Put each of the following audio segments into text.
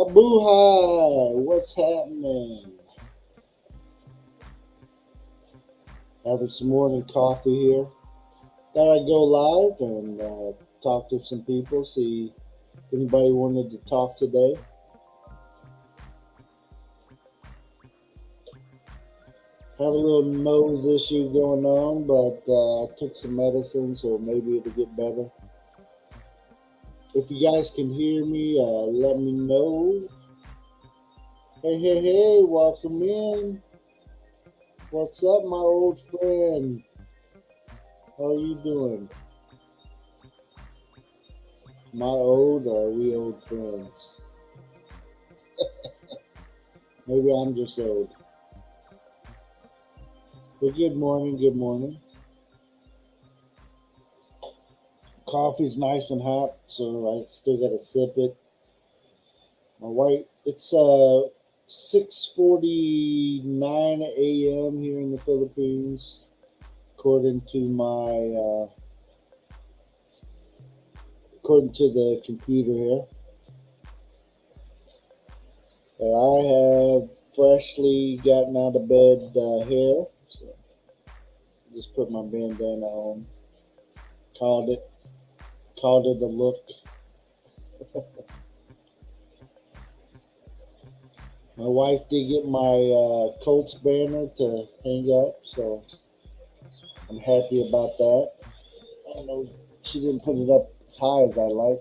Mabuhay! What's happening? Having some morning coffee here. Thought I'd go live and talk to some people, see if anybody wanted to talk today. Have a little nose issue going on, but I took some medicine, so maybe it'll get better. If you guys can hear me, let me know. Hey, welcome in. What's up, my old friend? How are you doing? My old, or are we old friends? Maybe I'm just old. But good morning, good morning. Coffee's nice and hot, so I still gotta sip it. My wife, it's 6:49 a.m. here in the Philippines, according to the computer here. And I have freshly gotten out of bed here, so just put my bandana on. Called it a look. My wife did get my Colts banner to hang up, so I'm happy about that. I don't know, she didn't put it up as high as I like.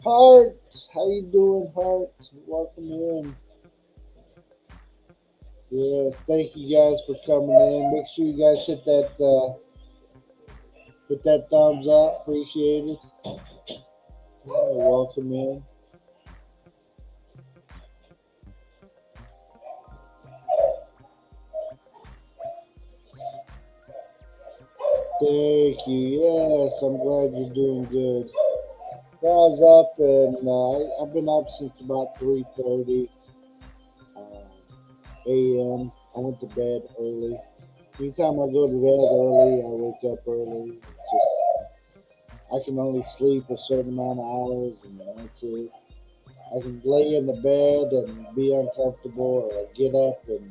Heart, how you doing, Heart? Welcome in. Yes, thank you guys for coming in. Make sure you guys hit that thumbs up. Appreciate it. Yeah, welcome in. Thank you. Yes, I'm glad you're doing good. I was up and I've been up since about 3:30 a.m. I went to bed early. Anytime I go to bed early, I wake up early. It's just I can only sleep a certain amount of hours, and that's it. I can lay in the bed and be uncomfortable, or get up and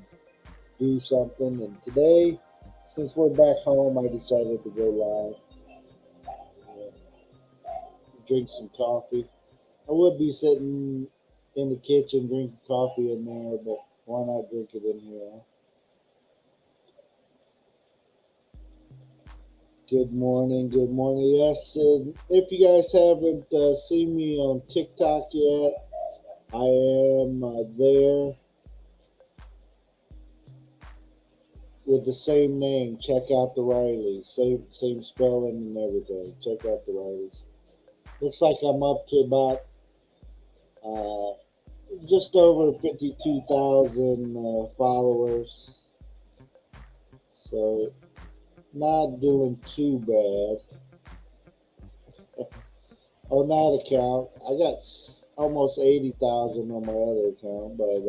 do something. And today, since we're back home, I decided to go live, drink some coffee. I would be sitting in the kitchen drinking coffee in there, but why not drink it in here? Good morning, good morning. Yes, and if you guys haven't seen me on TikTok yet, I am there with the same name. Check out the Rileys, same spelling and everything. Check out the Rileys. Looks like I'm up to about uh, just over 52,000 followers, so not doing too bad on that account. I got almost 80,000 on my other account, but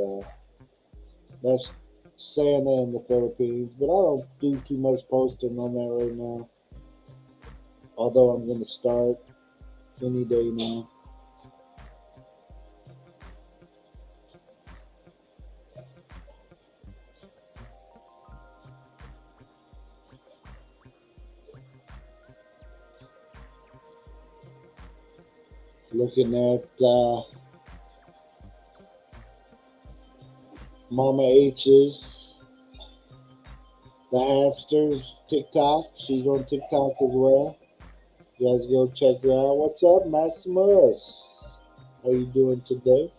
that's Santa in the Philippines. But I don't do too much posting on that right now. Although I'm going to start any day now. Looking at Mama H's, the hamsters, TikTok. She's on TikTok as well. You guys go check her out. What's up, Maximus? How you doing today?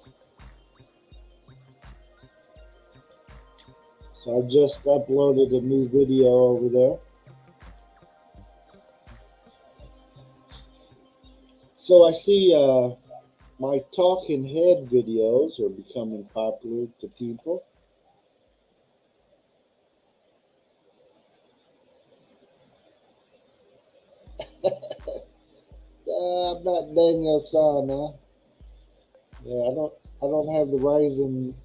So I just uploaded a new video over there. So I see my talking head videos are becoming popular to people. I'm not Daniel's son, huh? Yeah, I don't have the rising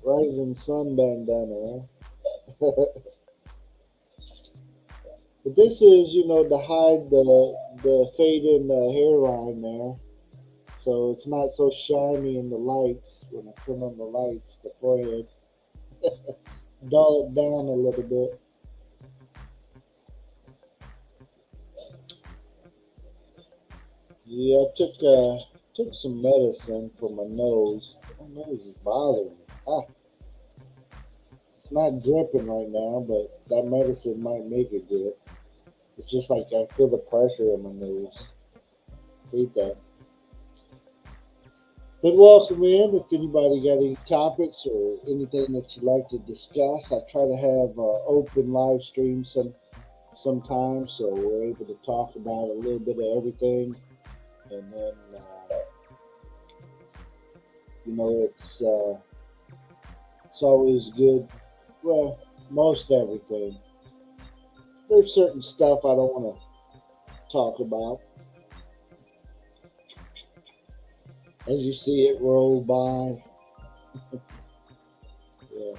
sun bandana, huh? But this is, to hide the fading hairline there. So it's not so shiny in the lights. When I turn on the lights, the forehead, dull it down a little bit. Yeah, I took some medicine for my nose. My nose is bothering me. It's not dripping right now, but that medicine might make it drip. It's just like I feel the pressure in my nose. Hate that. But welcome in. If anybody got any topics or anything that you'd like to discuss, I try to have open live streams sometimes, so we're able to talk about a little bit of everything. And then, it's always good. Well, most everything. There's certain stuff I don't want to talk about. As you see it roll by, yeah.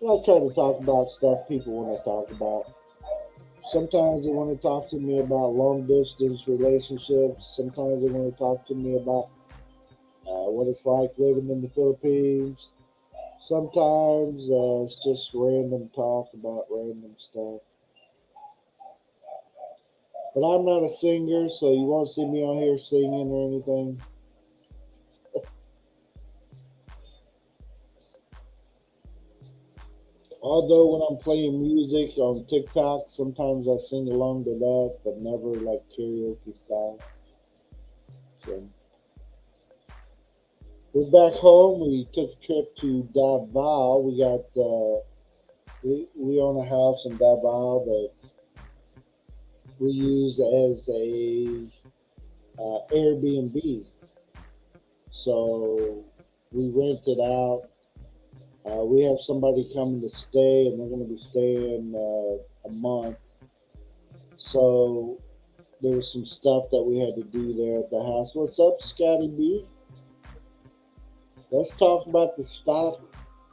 But I try to talk about stuff people want to talk about. Sometimes they want to talk to me about long distance relationships. Sometimes they want to talk to me about what it's like living in the Philippines. Sometimes it's just random talk about random stuff. But I'm not a singer, so you won't see me on here singing or anything. Although when I'm playing music on TikTok, sometimes I sing along to that, but never like karaoke style. So we're back home. We took a trip to Davao. We own a house in Davao that we use as a Airbnb. So we rent it out. We have somebody coming to stay, and they're going to be staying a month. So there was some stuff that we had to do there at the house. What's up, Scotty B? Let's talk about the stock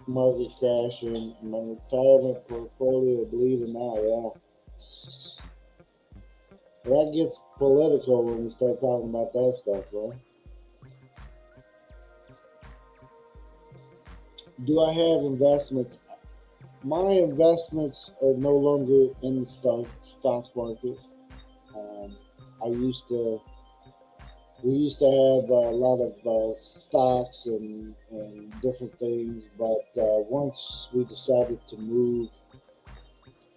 market crash and my retirement portfolio bleeding out. Yeah, that gets political when we start talking about that stuff, right? Do I have investments? My investments are no longer in the stock market. Um, I used to we used to have a lot of stocks and different things, but once we decided to move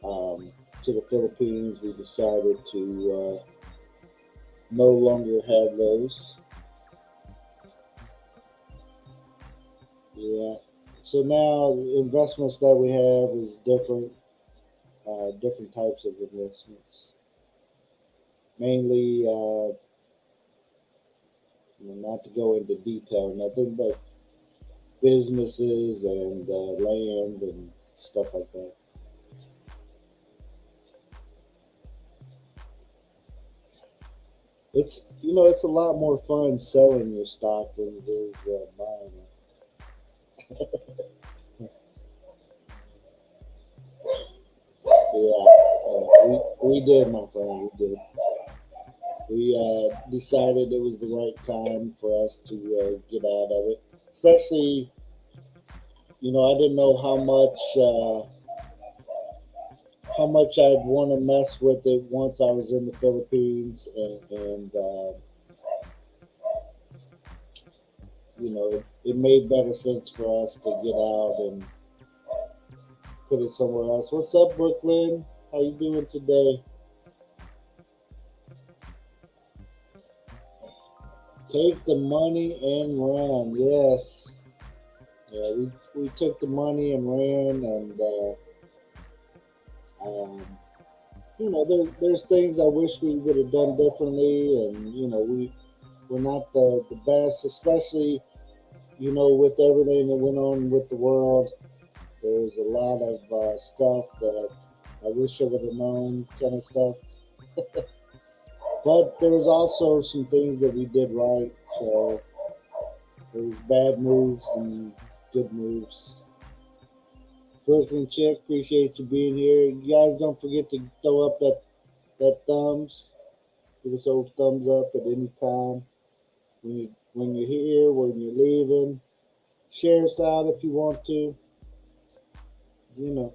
um, to the Philippines, we decided to no longer have those. Yeah. So now the investments that we have is different types of investments. Mainly, not to go into detail, nothing but businesses and land and stuff like that. It's a lot more fun selling your stock than it is buying it. Yeah, we did, my friend. We did. We decided it was the right time for us to get out of it. Especially, I didn't know how much I'd want to mess with it once I was in the Philippines, and it made better sense for us to get out and put it somewhere else. What's up, Brooklyn? How you doing today? Take the money and run. Yes. Yeah, we took the money and ran, and um, there's things I wish we would have done differently, and we're not the best, especially with everything that went on with the world. There's a lot of stuff that I wish I would have known, kind of stuff. But there was also some things that we did right. So there was bad moves and good moves. Brooklyn Chick, appreciate you being here. You guys don't forget to throw up that thumbs. Give us a thumbs up at any time when when you're here, when you're leaving. Share us out if you want to. You know,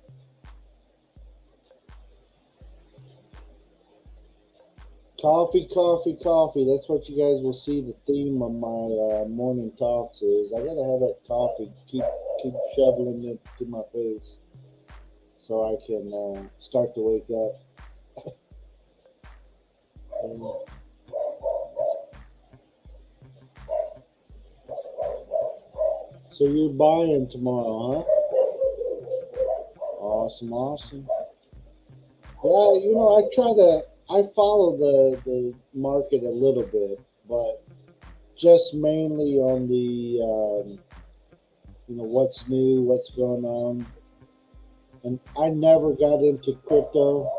coffee, coffee, coffee. That's what you guys will see. The theme of my morning talks is I gotta have that coffee. Keep shoveling it to my face so I can start to wake up. Um, so you're buying tomorrow, huh? Awesome, awesome. Yeah, I follow the market a little bit, but just mainly on the what's new, what's going on. And I never got into crypto.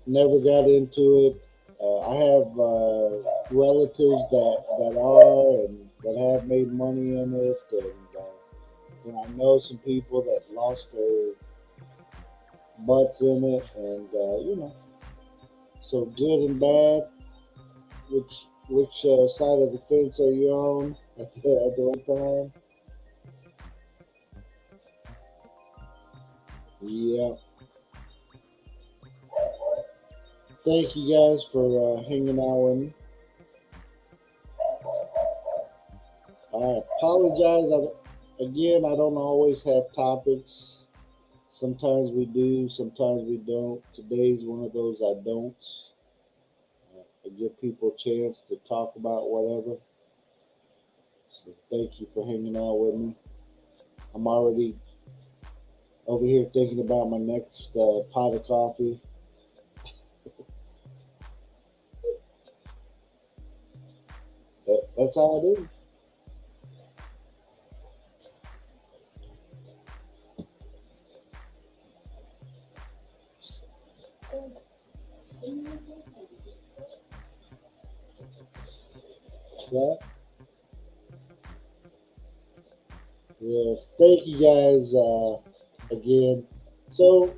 Never got into it. I have relatives that are and that have made money in it, and I know some people that lost their butts in it, and so good and bad. Which side of the fence are you on at the right time? Yeah. Thank you guys for hanging out with me. I apologize. Again, I don't always have topics. Sometimes we do, sometimes we don't. Today's one of those I don't. I give people a chance to talk about whatever. So thank you for hanging out with me. I'm already over here thinking about my next pot of coffee. That's how it is. Yeah. Yes. Thank you guys again. So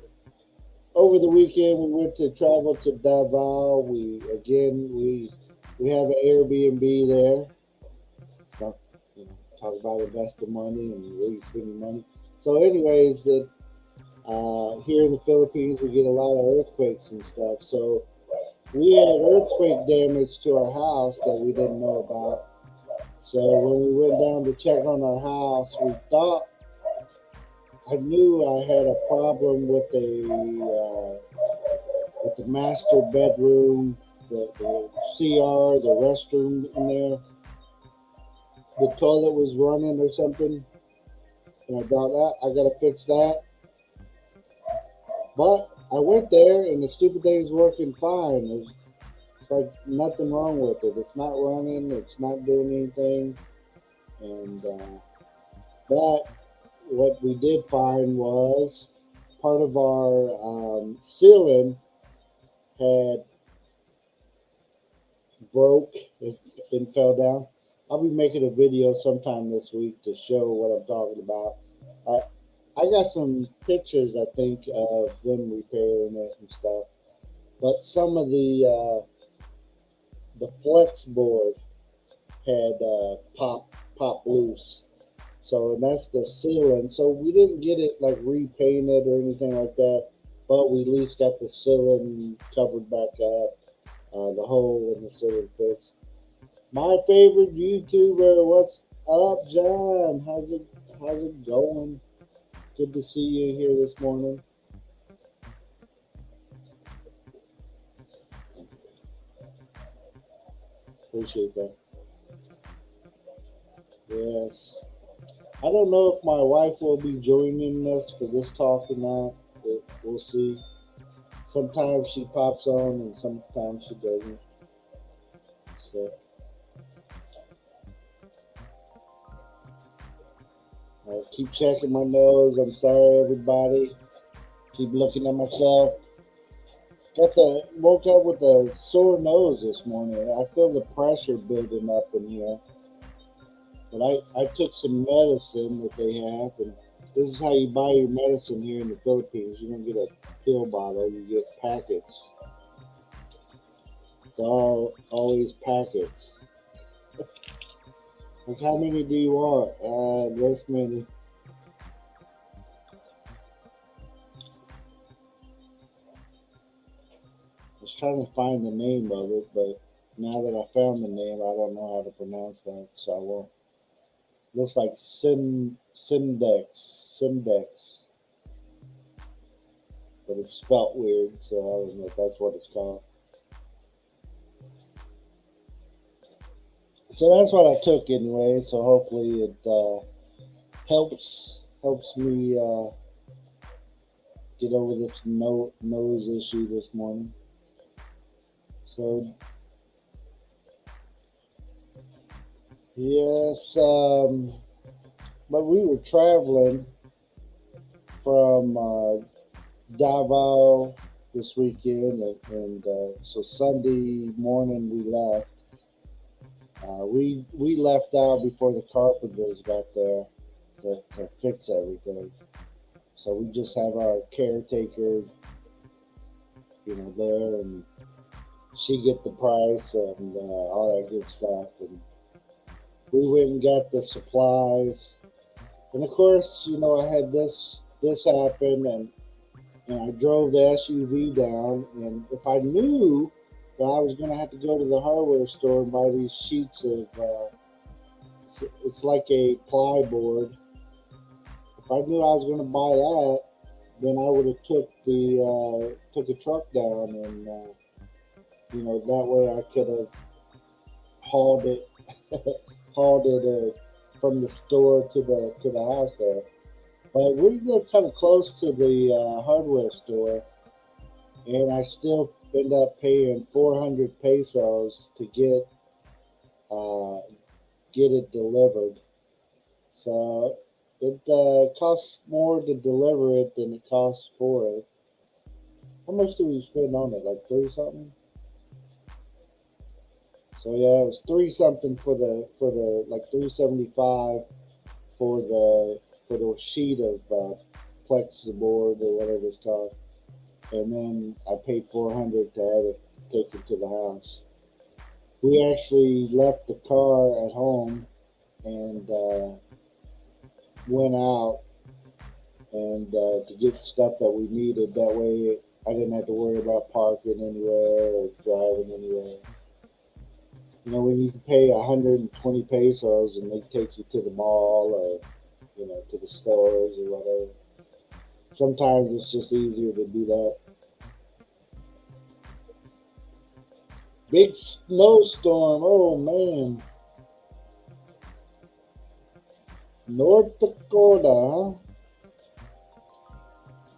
over the weekend we went to travel to Davao. We have an Airbnb there. So, talk about investing money and where you spending money. So, anyways, that here in the Philippines we get a lot of earthquakes and stuff. So we had earthquake damage to our house that we didn't know about. So when we went down to check on our house, we thought I knew I had a problem with the master bedroom, the CR, the restroom in there. The toilet was running or something, and I thought, I gotta fix that. But I went there, and the stupid thing's working fine. It's like nothing wrong with it. It's not running. It's not doing anything. And but what we did find was part of our ceiling had broke and fell down. I'll be making a video sometime this week to show what I'm talking about. I got some pictures, I think, of them repairing it and stuff. But some of the flex board had popped loose. So and that's the ceiling. So we didn't get it like repainted or anything like that, but we at least got the ceiling covered back up, the hole in the ceiling fixed. My favorite YouTuber, what's up, John? How's it going? Good to see you here this morning. Appreciate that. Yes. I don't know if my wife will be joining us for this talk or not. We'll see. Sometimes she pops on and sometimes she doesn't. So I keep checking my nose. I'm sorry, everybody. Keep looking at myself. Woke up with a sore nose this morning. I feel the pressure building up in here. But I took some medicine that they have, and this is how you buy your medicine here in the Philippines. You don't get a pill bottle, you get packets. Always packets. Like, how many do you want? This many. I was trying to find the name of it, but now that I found the name, I don't know how to pronounce that, so I won't. Looks like Simdex, but it's spelt weird, so I don't know if that's what it's called. So that's what I took anyway. So hopefully it helps me get over this nose issue this morning. So yes, but we were traveling from Davao this weekend, and so Sunday morning we left. We left out before the carpenters got there to fix everything. So we just have our caretaker, there, and she get the price and all that good stuff. And we went and got the supplies, and of course, I had this happen, and I drove the SUV down, and if I knew that I was going to have to go to the hardware store and buy these sheets of, it's like a plyboard. If I knew I was going to buy that, then I would have took a truck down, and that way I could have hauled it from the store to the house there. But we live kind of close to the hardware store, and I still end up paying 400 pesos to get it delivered. So it costs more to deliver it than it costs for it. How much do we spend on it? Like three something. So yeah, it was three something for the like 375 for the sheet of board or whatever it's called, and then I paid 400 to have it taken to the house. We actually left the car at home and went out and to get stuff that we needed. That way, I didn't have to worry about parking anywhere or driving anywhere. When you can pay 120 pesos and they take you to the mall or to the stores or whatever. Sometimes it's just easier to do that. Big snowstorm. Oh man. North Dakota, huh?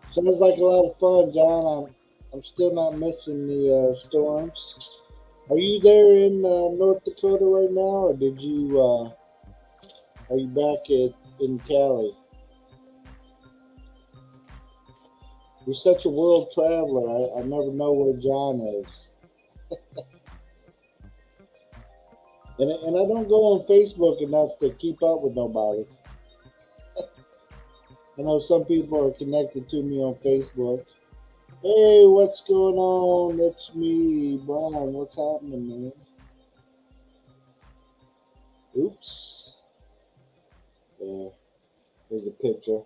Sounds like a lot of fun, John. I'm still not missing the storms. Are you there in North Dakota right now, or are you back in Cali? You're such a world traveler. I never know where John is. And I don't go on Facebook enough to keep up with nobody. I know some people are connected to me on Facebook. Hey, what's going on? It's me, Brian. What's happening, man? Oops. There. Here's a picture.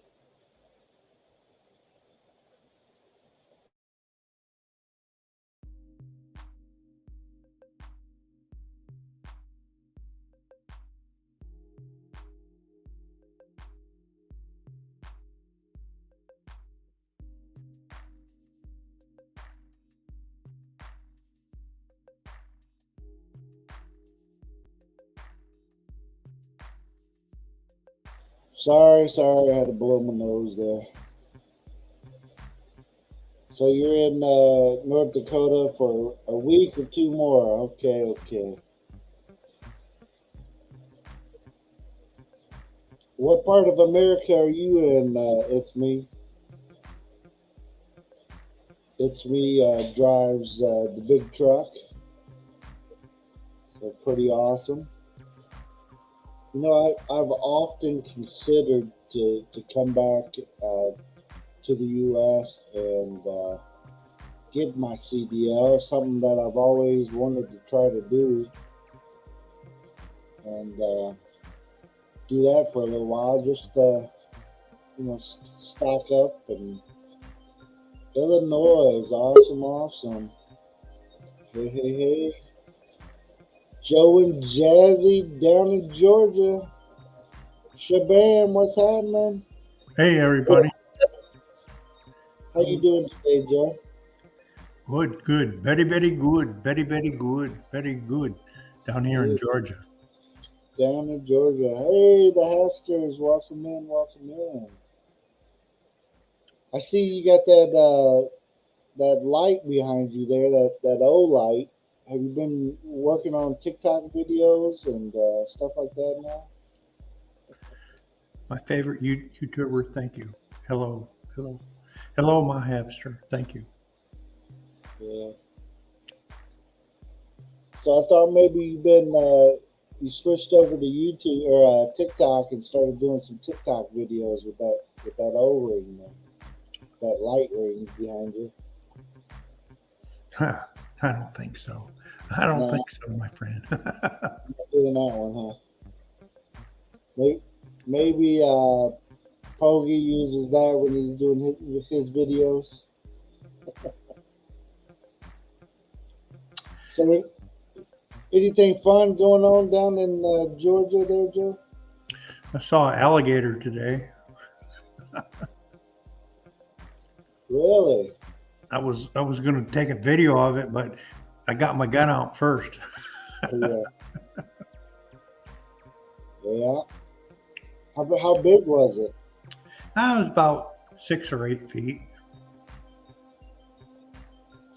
Sorry, I had to blow my nose there. So you're in North Dakota for a week or two more. Okay. What part of America are you in? It's me. It's me drives the big truck. So pretty awesome. I've often considered to come back to the U.S. and get my CDL, something that I've always wanted to try to do, and do that for a little while. Just stock up. And Illinois is awesome, awesome. Hey, hey, hey. Joe and Jazzy down in Georgia. Shabam, what's happening? Hey, everybody. How you doing today, Joe? Good, good. Very, very good. Very, very good. Very good. Down here in Georgia. Down in Georgia. Hey, the Hacksters, welcome in, welcome in. I see you got that light behind you there, that old light. Have you been working on TikTok videos and stuff like that now? My favorite YouTuber. Thank you. Hello, hello, hello, my hamster. Thank you. Yeah. So I thought maybe you switched over to YouTube or TikTok and started doing some TikTok videos with that old ring there, that light ring behind you. I don't think so. I don't think so, my friend. Not doing that one, huh? Maybe Pogi uses that when he's doing his videos. So, anything fun going on down in Georgia there, Joe? I saw an alligator today. Really? I was going to take a video of it, but I got my gun out first. Yeah. Yeah. How big was it? I was about 6 or 8 feet.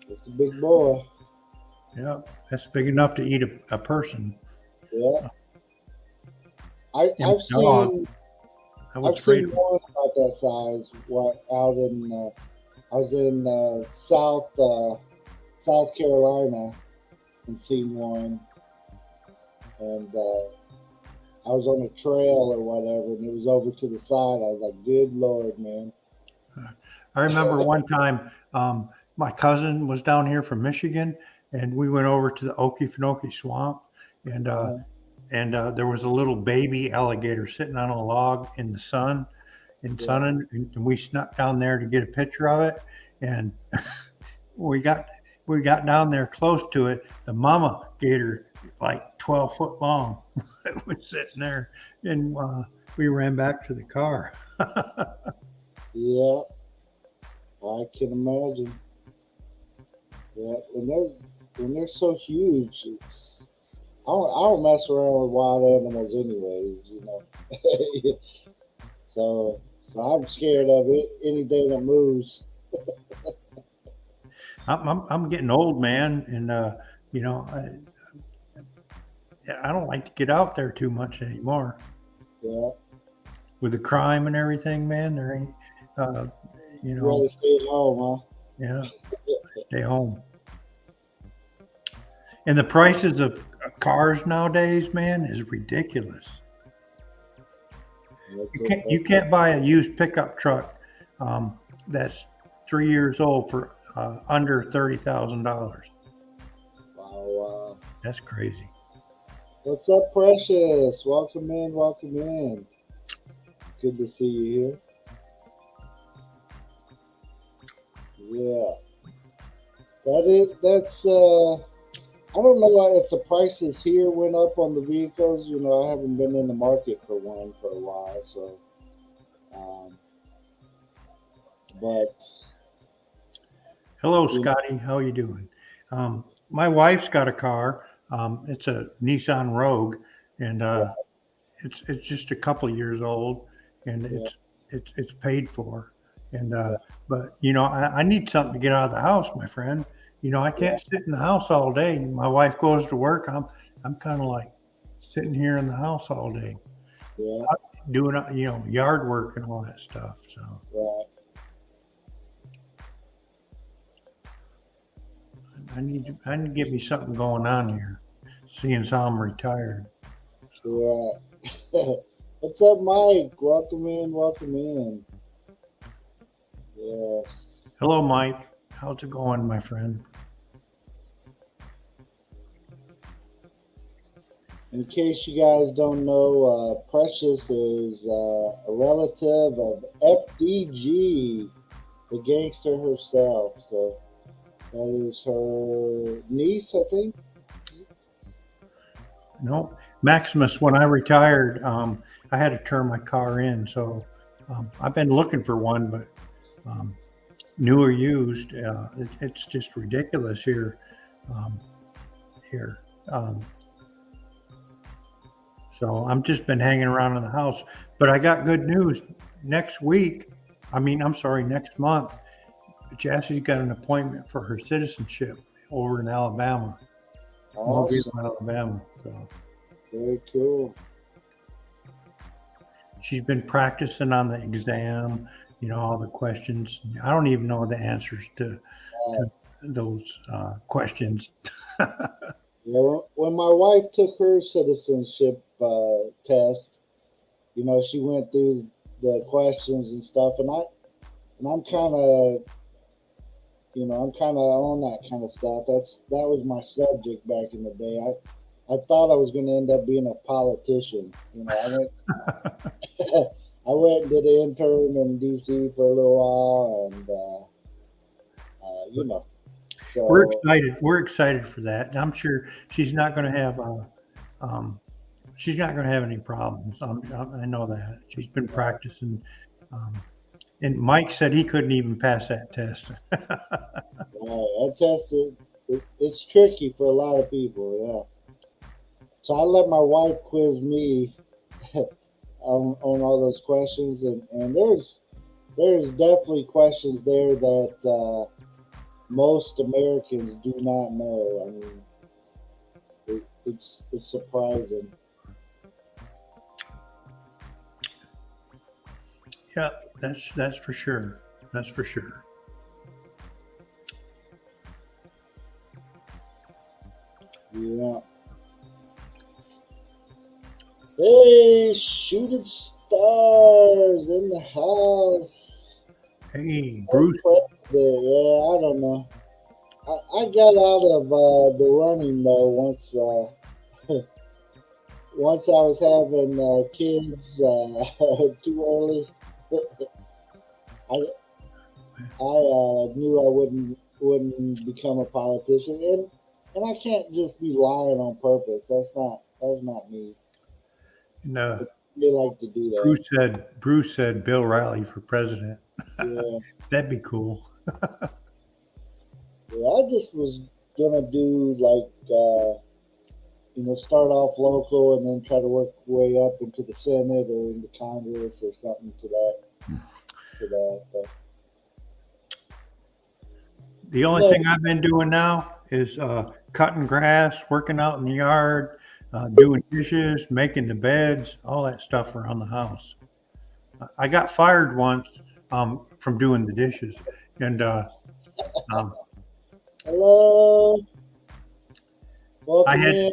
It's a big boy. Yeah, that's big enough to eat a person. Yeah. I've seen one about that size. Out in I was in South Carolina and seen one, and I was on a trail or whatever, and it was over to the side. I was like, "Good Lord, man!" I remember one time my cousin was down here from Michigan, and we went over to the Okefenokee Swamp, and there was a little baby alligator sitting on a log in the sun, and we snuck down there to get a picture of it, and we got down there close to it. The mama gator, like 12 foot long, was sitting there, and we ran back to the car. Yeah, I can imagine. Yeah, when they're so huge, I don't mess around with wild animals anyways, so I'm scared of it. Anything that moves. I'm getting old, man, and you know I don't like to get out there too much anymore. Yeah. With the crime and everything, man, there ain't You rather stay at home, huh? Yeah, stay home. And the prices of cars nowadays, man, is ridiculous. You can't buy a used pickup truck that's 3 years old for under $30,000. Wow. That's crazy. What's up, Precious? Welcome in, welcome in. Good to see you here. Yeah. That's I don't know if the prices here went up on the vehicles. I haven't been in the market for one for a while, so but hello, Scotty. How are you doing? My wife's got a car. It's a Nissan Rogue, and it's just a couple of years old, and it's paid for. And but I need something to get out of the house, my friend. I can't sit in the house all day. My wife goes to work. I'm kind of like sitting here in the house all day, doing yard work and all that stuff. So I need to get me something going on here, seeing as how I'm retired. So. Yeah. What's up, Mike? Welcome in, welcome in. Yes. Hello, Mike. How's it going, my friend? In case you guys don't know, Precious is a relative of FDG, the gangster herself. So that is her niece, I think. No, Maximus. When I retired, I had to turn my car in, so I've been looking for one, but um, new or used, it's just ridiculous here. Um, here, um, so I'm just been hanging around in the house. But I got good news. Next week, I'm sorry, next month, Jassie's got an appointment for her citizenship over in Alabama, Mobile, Awesome. Alabama. So Very cool. she's been practicing on the exam, all the questions. I don't even know the answers to Uh, those questions. yeah, when my wife took her citizenship test, she went through the questions and stuff, and I'm kind of on that kind of stuff. That was my subject back in the day. I thought I was going to end up being a politician. I went I went and did an intern in DC for a little while, and We're so excited. We're excited for that. I'm sure she's not going to have um, she's not going to have any problems. I know that she's been practicing. Um, and Mike said he couldn't even pass that test. that test it's tricky for a lot of people. Yeah. So I let my wife quiz me on all those questions, and there's definitely questions there that most Americans do not know. I mean, it's surprising. Yeah, that's for sure. That's for sure. Yeah. Hey, shooting stars in the house. Hey, Hey, Bruce. President. Yeah, I don't know. I got out of the running though once I was having kids too early. I I knew I wouldn't become a politician, and I can't just be lying on purpose. That's not me. And, They like to do that. Bruce said Bill Riley for president. Yeah, That'd be cool. yeah. I just was gonna do like start off local and then try to work way up into the Senate or into Congress or something to that. But The only no, thing I've been doing now is cutting grass, working out in the yard, doing dishes, making the beds, all that stuff around the house. I got fired once from doing the dishes, and um, hello, I welcome had to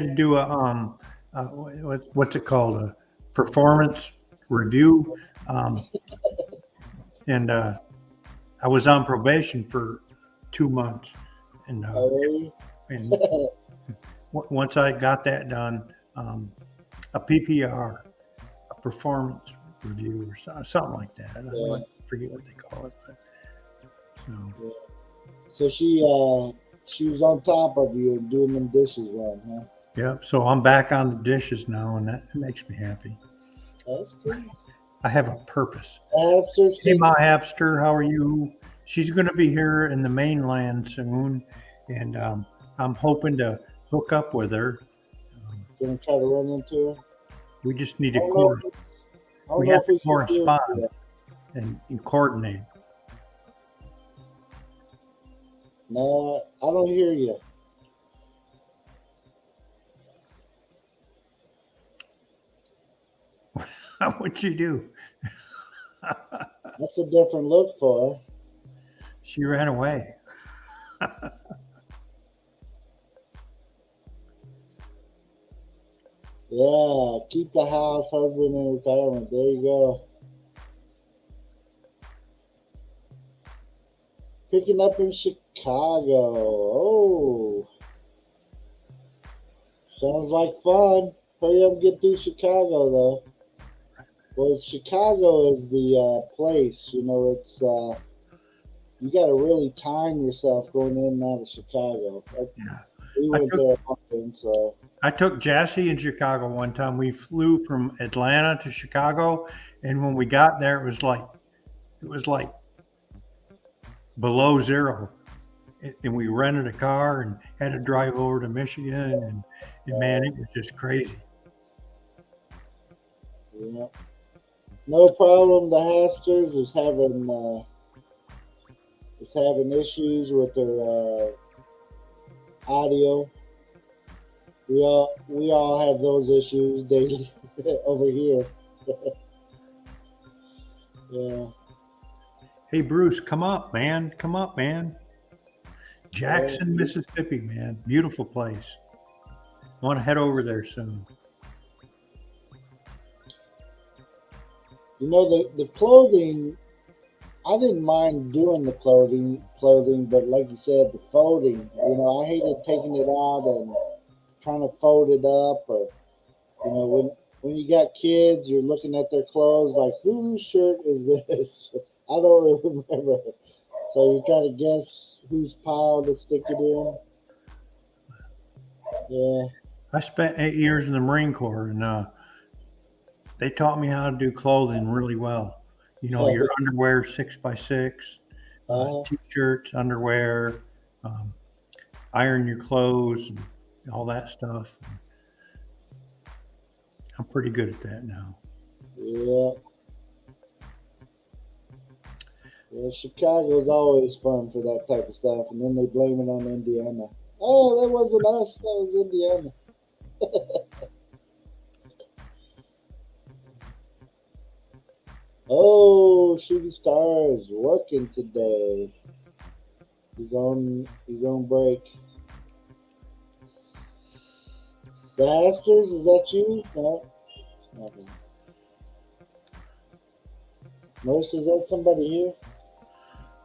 in. do a what's it called, a performance review, um, and I was on probation for 2 months, and Hello. and once I got that done, a PPR, a performance review, or something like that. Yeah, I forget what they call it, but so yeah. So she was on top of you doing them dishes right, huh? yeah. So I'm back on the dishes now, and that makes me happy. That's cool. I have a purpose. Hamsters Hey, can my hamster, how are you? She's going to be here in the mainland soon, and I'm hoping to hook up with her. Um, gonna try to run into her. we just need I to don't know if I don't we know have if to we can do it correspond yet. and coordinate. No, I don't hear you. What'd you do? That's a different look for her. She ran away. Yeah, keep the house, husband in retirement. There you go. Picking up in Chicago. Oh, sounds like fun. Hurry up and get through Chicago, though. Well, Chicago is the place. You know, it's you got to really time yourself going in and out of Chicago. Yeah. We I went took there often, so I took Jassy in Chicago one time. We flew from Atlanta to Chicago, and when we got there, it was like below zero. And we rented a car and had to drive over to Michigan, and man, it was just crazy. yeah, no problem. The Hasters is having issues with their audio. We all have those issues daily over here. Yeah, Hey, Bruce, come up, man. Come up, man. yeah. Jackson, Mississippi, man. Beautiful place. Want to head over there soon. You know the clothing. I didn't mind doing the clothing, but like you said, the folding. You know, I hated taking it out and trying to fold it up, or you know, when you got kids, you're looking at their clothes like, whose shirt is this? I don't remember. So you're trying to guess whose pile to stick it in. Yeah, I spent 8 years in the Marine Corps, and they taught me how to do clothing really well. You know, your underwear 6x6, uh, t-shirts, underwear, um, iron your clothes, and all that stuff. I'm pretty good at that now. yeah. Yeah, Chicago's always fun for that type of stuff, and then they blame it on Indiana. Oh, that wasn't us. That was Indiana. Oh, Shooting Star is working today. He's on break. The Hasters, is that you? No, it's not him. Merce, is that somebody here?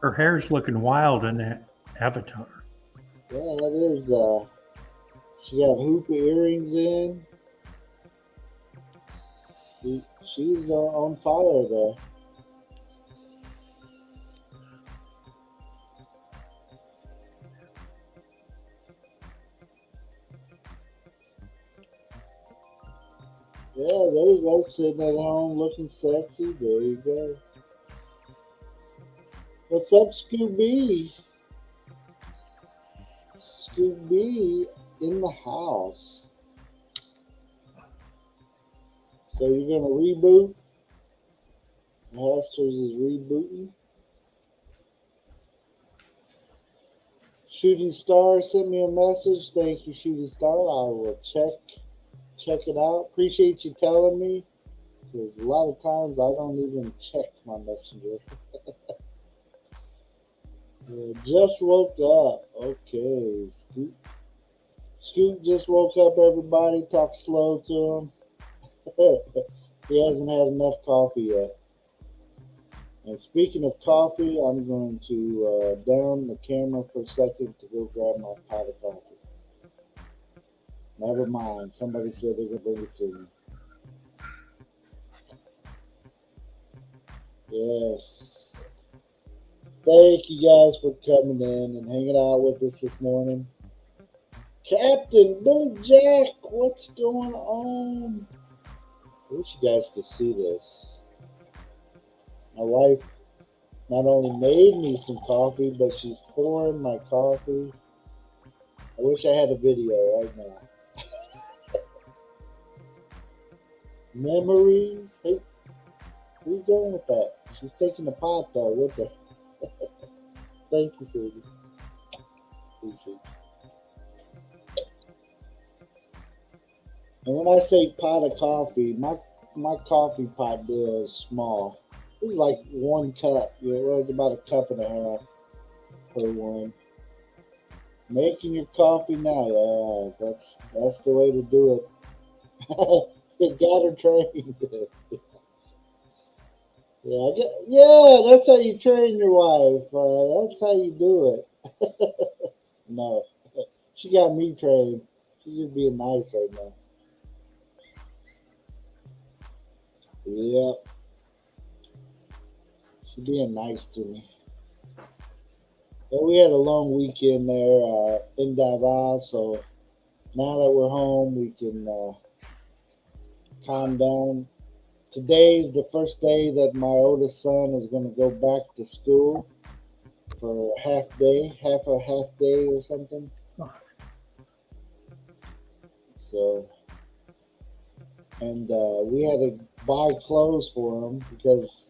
Her hair's looking wild in that avatar. Yeah, that is. She got hoop earrings in. She's on fire there. Yeah, there you go. Sitting at home looking sexy. There you go. What's up, Scooby? Scooby in the house. So you're gonna reboot? The Hasters is rebooting. Shooting Star sent me a message. Thank you, Shooting Star. I will check it out. Appreciate you telling me, because a lot of times I don't even check my messenger. Just woke up. Okay, Scoot just woke up. Everybody, talk slow to him. He hasn't had enough coffee yet. And speaking of coffee, I'm going to down the camera for a second to go grab my pot of coffee. Never mind. Somebody said they're going to bring it to me. Yes. Thank you guys for coming in and hanging out with us this morning. Captain Billy Jack, what's going on? I wish you guys could see this. My wife not only made me some coffee, but she's pouring my coffee. I wish I had a video right now. Memories. Hey, where you going with that? She's taking the pot though with her. Thank you, sweetie. Appreciate it. And when I say pot of coffee, my coffee pot deal is small. It's like 1 cup. You know, it's about a cup and a half per one. Making your coffee now, yeah, that's the way to do it. You got her trained. Yeah, yeah, that's how you train your wife. That's how you do it. No, she got me trained. She's just being nice right now. Yeah, she's being nice to me. But we had a long weekend there in Davao, so now that we're home, we can calm down. Today is the first day that my oldest son is going to go back to school for a half day or something. So, and we had to buy clothes for him because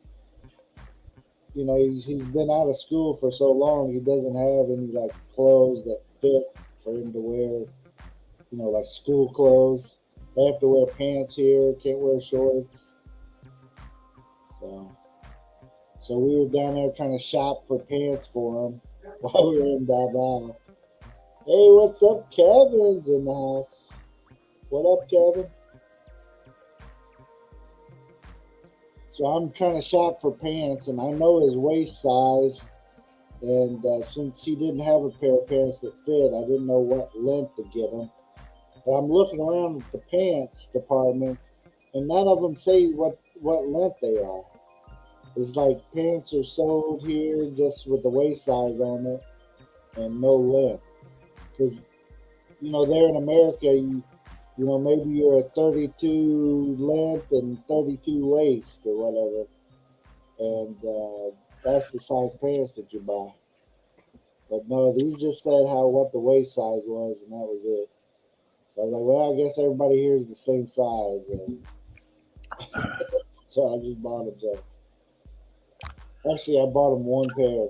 he's been out of school for so long. He doesn't have any like clothes that fit for him to wear. Like school clothes. They have to wear pants here. Can't wear shorts. So, so we were down there trying to shop for pants for him while we were in Davao. Hey, what's up? Kevin's in the house. What up, Kevin? So I'm trying to shop for pants, and I know his waist size. And since he didn't have a pair of pants that fit, I didn't know what length to get him. But I'm looking around at the pants department, and none of them say what length they are. It's like pants are sold here just with the waist size on it and no length. Because there in America, maybe you're a 32 length and 32 waist or whatever, and that's the size pants that you buy. But no, these just said what the waist size was, and that was it. So I was like, well, I guess everybody here is the same size, and so I just bought them. So actually, I bought him one pair,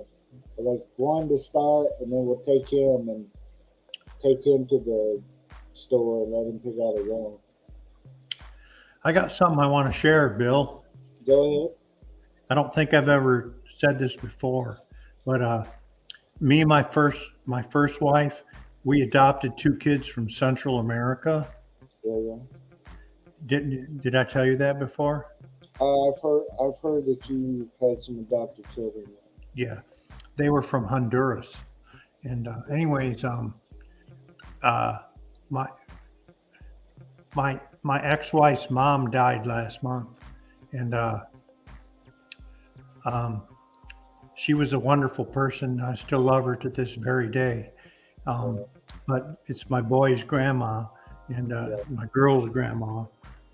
like one to start, and then we'll take him to the store and let him pick out his own. I got something I want to share, Bill. Go ahead. I don't think I've ever said this before, but me and my first wife, we adopted two kids from Central America. Yeah. Did I tell you that before? I've heard that you had some adopted children. Yeah, they were from Honduras. And anyways, uh, my my ex-wife's mom died last month, and um, she was a wonderful person. I still love her to this very day. Um, but it's my boy's grandma and my girl's grandma,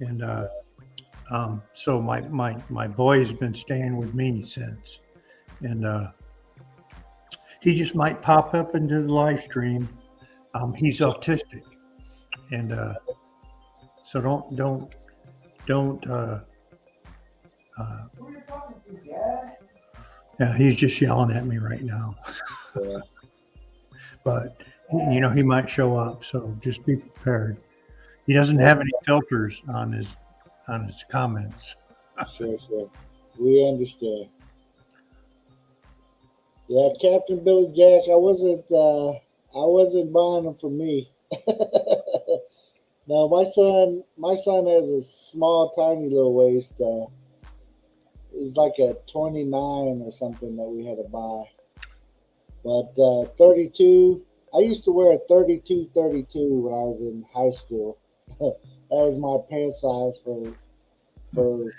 and so my boy's been staying with me since, and he just might pop up into the live stream. He's autistic, and so don't. Yeah, he's just yelling at me right now. Yeah. But he might show up, so just be prepared. He doesn't have any filters on his comments. Sure. We understand. Yeah, Captain Billy Jack. I wasn't buying them for me. No, my son has a small, tiny little waist. It's like a 29 or something that we had to buy. But 32, I used to wear a 32 when I was in high school. That was my pant size for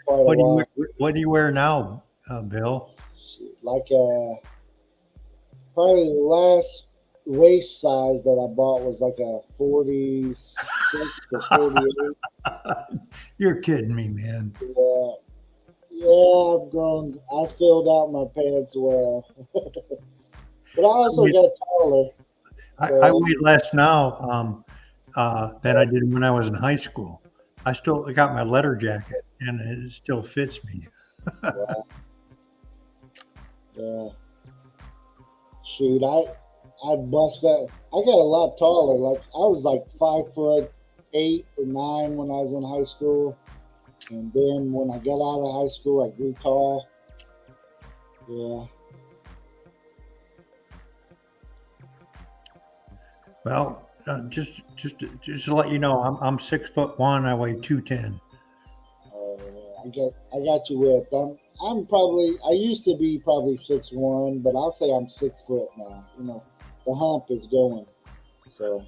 quite a What do you while. what do you wear now, Bill? Like probably the last waist size that I bought was like a 46 or 48. You're kidding me, man. Yeah, yeah, I've grown. I filled out my pants well, but I also got taller. I So weigh less now than I did when I was in high school. I still got my letter jacket, and it still fits me. yeah, yeah. Shoot, I'd bust that. I got a lot taller. Like I was like 5'8" or 5'9" when I was in high school, and then when I got out of high school, I grew tall. Yeah, Well, just to let you know, I'm 6'1". I weigh 210. I got you whipped. I used to be probably 6'1", but I'll say I'm 6 foot now. You know, the hump is going. So,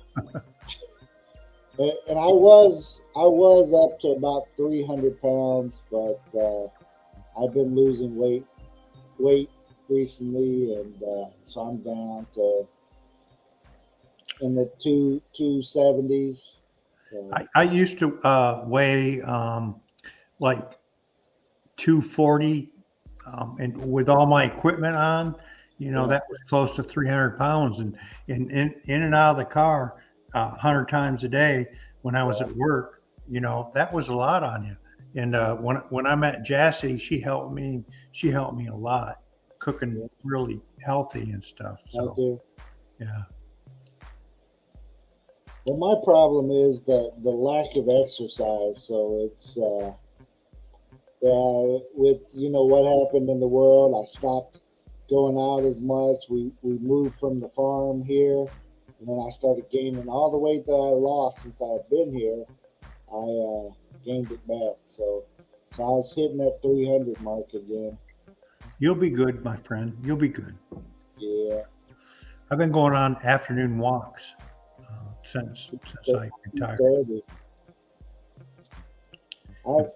and I was up to about 300 pounds, but I've been losing weight recently, and so I'm down to in the 270s. So, I used to weigh like 240, and with all my equipment on, yeah, that was close to 300 pounds, and in and out of the car 100 times a day when I was yeah, at work. That was a lot on you. And when I met Jassy, she helped me a lot, cooking yeah, really healthy and stuff. I So do. yeah. Well, my problem is the lack of exercise. So it's with what happened in the world. I stopped going out as much. We moved from the farm here, and then I started gaining all the weight that I lost since I've been here. I gained it back. So I was hitting that 300 mark again. You'll be good, my friend. You'll be good. Yeah, I've been going on afternoon walks since I retired. 230. I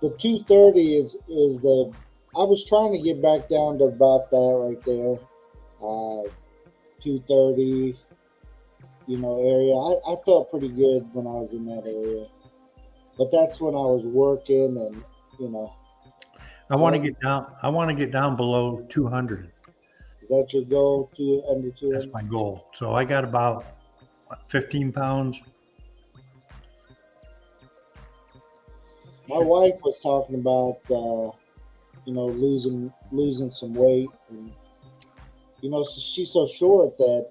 the 230 is the. I was trying to get back down to about that right there, 230. Area. I felt pretty good when I was in that area, but that's when I was working and you know. I want to Well, get down. I want to get down below 200. is that your goal? Under That's 200? my goal. So I got about 15 pounds. My Should, wife was talking about losing some weight, and she's so short that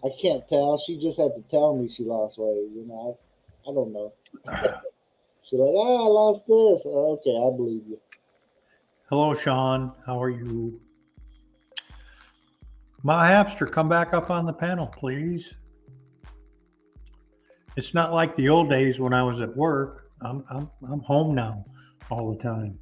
I can't tell. She just had to tell me she lost weight. I don't know. She's like, I lost this. Oh, okay, I believe you. Hello, Sean. How are you? My hamster, come back up on the panel, please. It's not like the old days when I was at work. I'm home now all the time.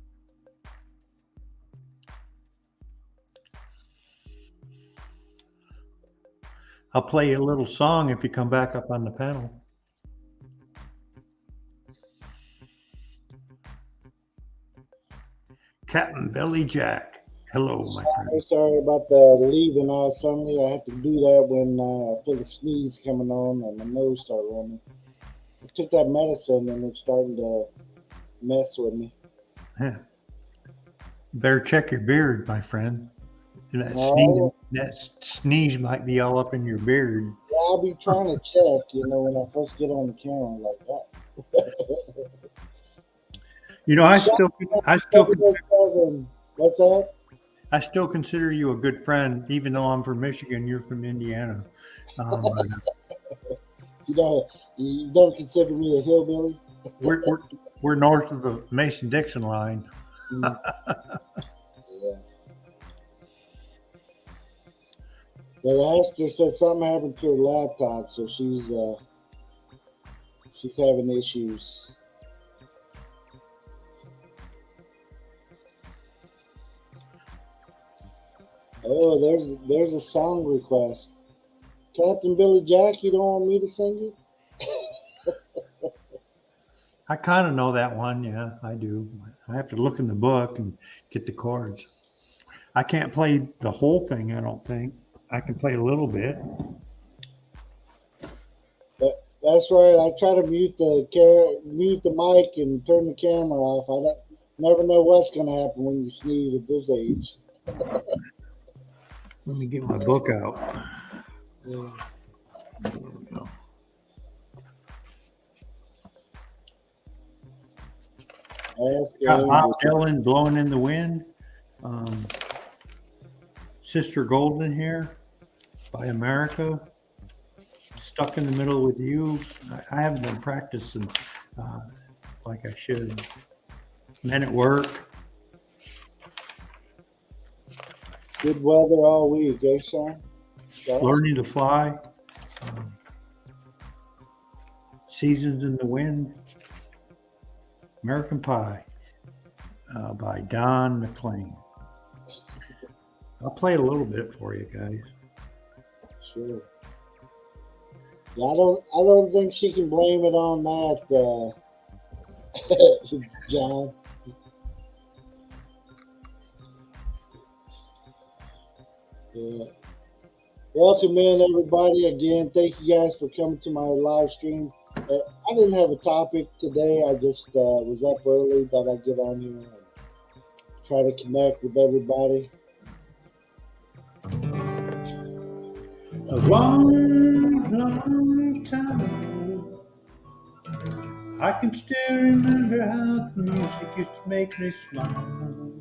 I'll play you a little song if you come back up on the panel. Captain Billy Jack. Hello, my friend. Sorry about the leaving suddenly. I had to do that when I feel the sneeze coming on and my nose started running. I took that medicine and it's starting to mess with me. Yeah. Better check your beard, my friend. No, That sneeze might be all up in your beard. I'll be trying to check, when I first get on the camera like that. I Shut still, up, I still, 707. What's that? I still consider you a good friend, even though I'm from Michigan. You're from Indiana. But You don't consider me a hillbilly? we're north of the Mason-Dixon line. Mm, yeah. But the hamster said something happened to her laptop, so she's having issues. Oh, there's a song request. Captain Billy Jack, you don't want me to sing it? I kind of know that one. Yeah, I do. I have to look in the book and get the chords. I can't play the whole thing, I don't think. I can play a little bit. That's right. I try to mute the mic and turn the camera off. I never know what's going to happen when you sneeze at this age. Let me get my book out. Yeah. There we go. Got Bob Dylan, Blowing in the Wind. Sister Golden here by America. Stuck in the Middle with You. I haven't been practicing like I should. Men at Work. Good weather all week, eh, Sean? Learning to Fly. Um, Seasons in the Wind. American Pie. by Don McLean. I'll play a little bit for you guys. Sure. Yeah, I don't think she can blame it on that, John. Yeah. Welcome in, everybody. Again, thank you guys for coming to my live stream. I didn't have a topic today. I just was up early, thought I'd get on here and try to connect with everybody. A long, long time ago, I can still remember how the music used to make me smile.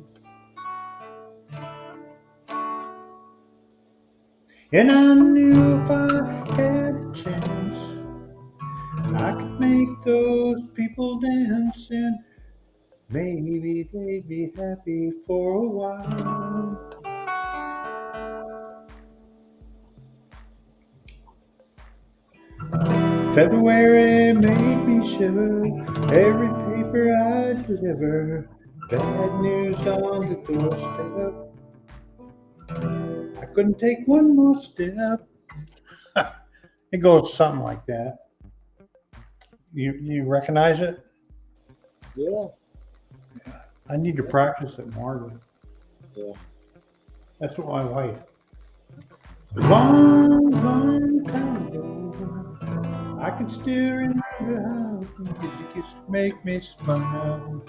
And I knew if I had a chance, I could make those people dance, and maybe they'd be happy for a while. February made me shiver, every paper I deliver, bad news on the doorstep. I couldn't take one more step. It goes something like that. You recognize it? Yeah. I need to practice it more. Yeah. That's what my wife. Long, long time ago, I can still remember how the music used to make me smile.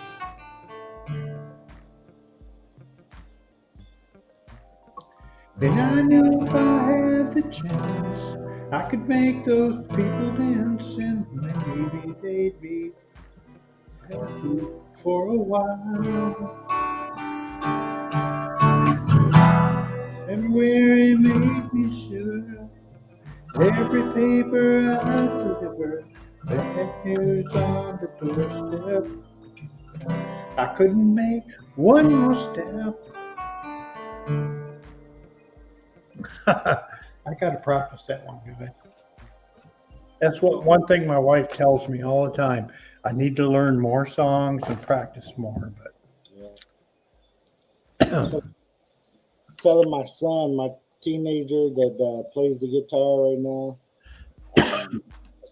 And I knew if I had the chance, I could make those people dance, and maybe they'd be happy for a while. February made me shiver, every paper I deliver, bad news on the doorstep. I couldn't make one more step. I gotta practice that one, guys. That's one thing my wife tells me all the time. I need to learn more songs and practice more. But Telling my son, my teenager that plays the guitar right now, I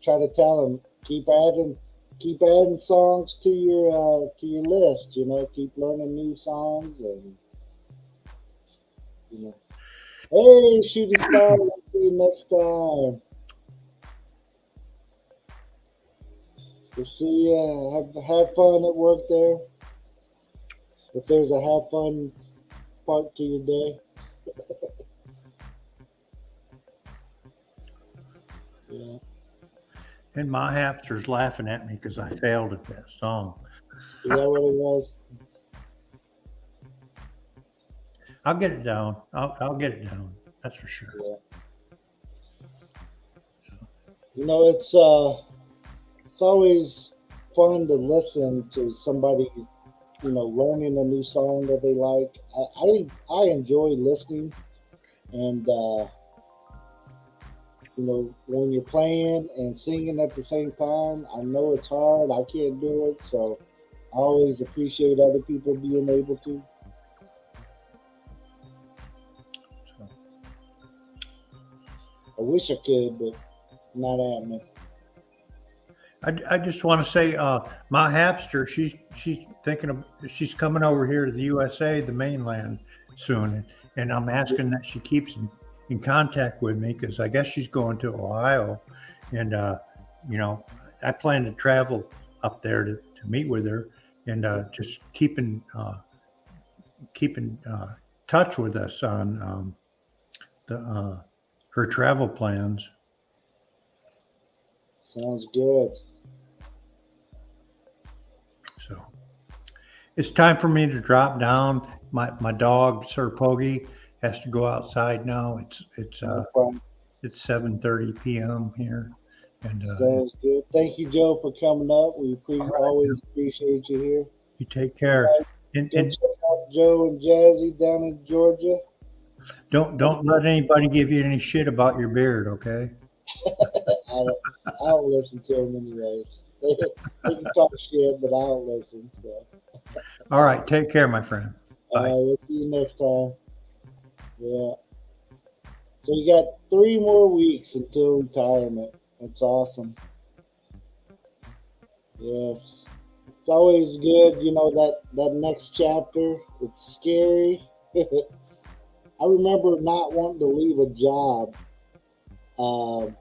try to tell him keep adding songs to your list. You know, keep learning new songs, and you know, hey, shooting star, we'll see you next time. We'll see you. Have fun at work there. If there's a have fun part to your day. Yeah. and my hamster's laughing at me because I failed at that song. Is that what it was? I'll get it down. I'll get it down. That's for sure. Yeah. You know, it's always fun to listen to somebody, you know, learning a new song that they like. I enjoy listening, and you know, when you're playing and singing at the same time, I know it's hard. I can't do it, so I always appreciate other people being able to. So, I wish I could, but not happening. I just want to say, my hamster, she's thinking of she's coming over here to the USA, the mainland, soon, and I'm asking that she keeps in contact with me because I guess she's going to Ohio, and you know, I plan to travel up there to meet with her, and just keeping touch with us on the her travel plans. Sounds good. So it's time for me to drop down. My dog Sir Pogie has to go outside now. It's No problem. it's 7:30 p.m. here, and Sounds good. Thank you, Joe, for coming up. We always appreciate you here. you take care. And, Go and check out Joe and Jazzy down in Georgia. don't let anybody give you any shit about your beard, okay? I don't listen to them anyways. They can talk shit, but I don't listen. So All right. Take care, my friend. Bye. We'll see you next time. Yeah. So you got 3 more weeks until retirement. That's awesome. Yes. It's always good, that next chapter. It's scary. I remember not wanting to leave a job. Um,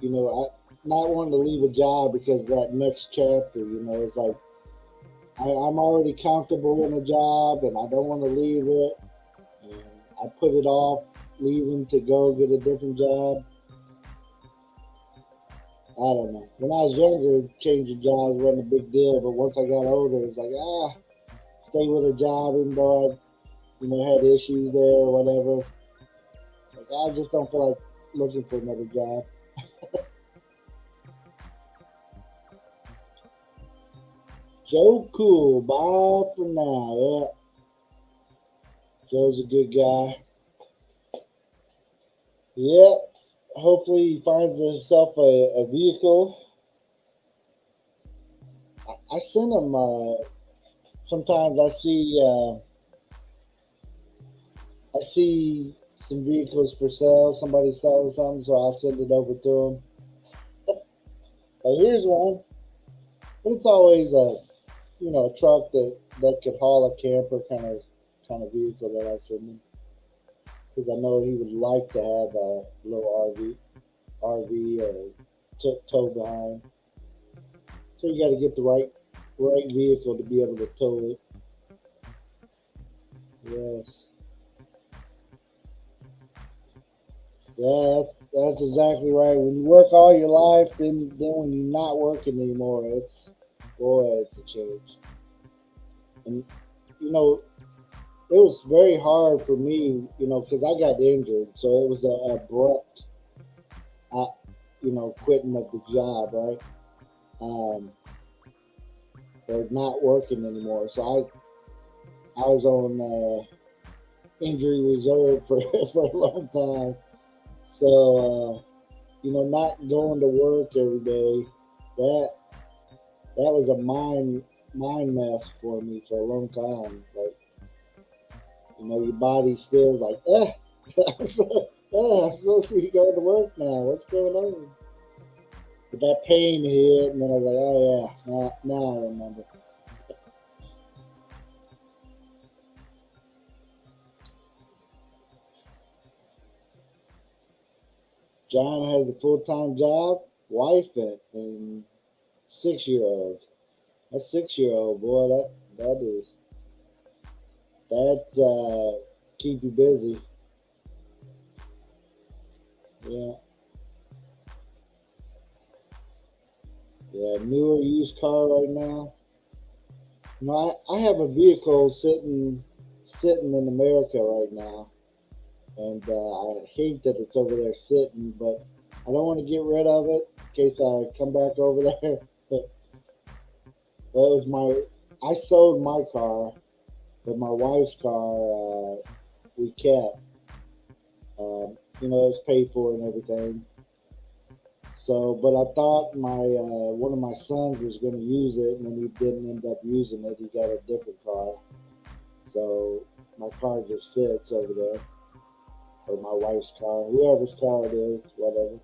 not wanting to leave a job because that next chapter, it's like I'm already comfortable in a job and I don't want to leave it. And I put it off leaving to go get a different job. I don't know. When I was younger, changing jobs wasn't a big deal, but once I got older, it's like stay with a job even though I, had issues there or whatever. Like I just don't feel like looking for another job. Joe Cool, bye for now. Yeah, Joe's a good guy. Yep. Hopefully he finds himself a vehicle. I send him. Sometimes I see some vehicles for sale. Somebody selling something, so I'll send it over to him. Here's one, but it's always a truck that could haul a camper kind of vehicle that I send him because I know he would like to have a little RV or tow behind. So you got to get the right vehicle to be able to tow it. Yes. Yeah, that's exactly right. When you work all your life, then when you're not working anymore, it's a change. And you know, it was very hard for me, because I got injured, so it was a abrupt, uh, quitting of the job, right? Um, or not working anymore. So I was on injury reserve for for a long time. So not going to work every day, that that was a mind mess for me for a long time. Like your body still like, I'm supposed to be going to work now. What's going on? But that pain hit, and then I was like, oh yeah, now I remember. John has a full time job, wife, and 6 year old. That 6 year old boy, that keep you busy. Yeah, yeah. Newer used car right now. I have a vehicle sitting in America right now, and I hate that it's over there sitting, but I don't want to get rid of it in case I come back over there. But well, it was I sold my car, but my wife's car we kept. It was paid for and everything. So, but I thought my one of my sons was going to use it, and then he didn't end up using it. He got a different car, so my car just sits over there, or my wife's car, whoever's car it is, whatever.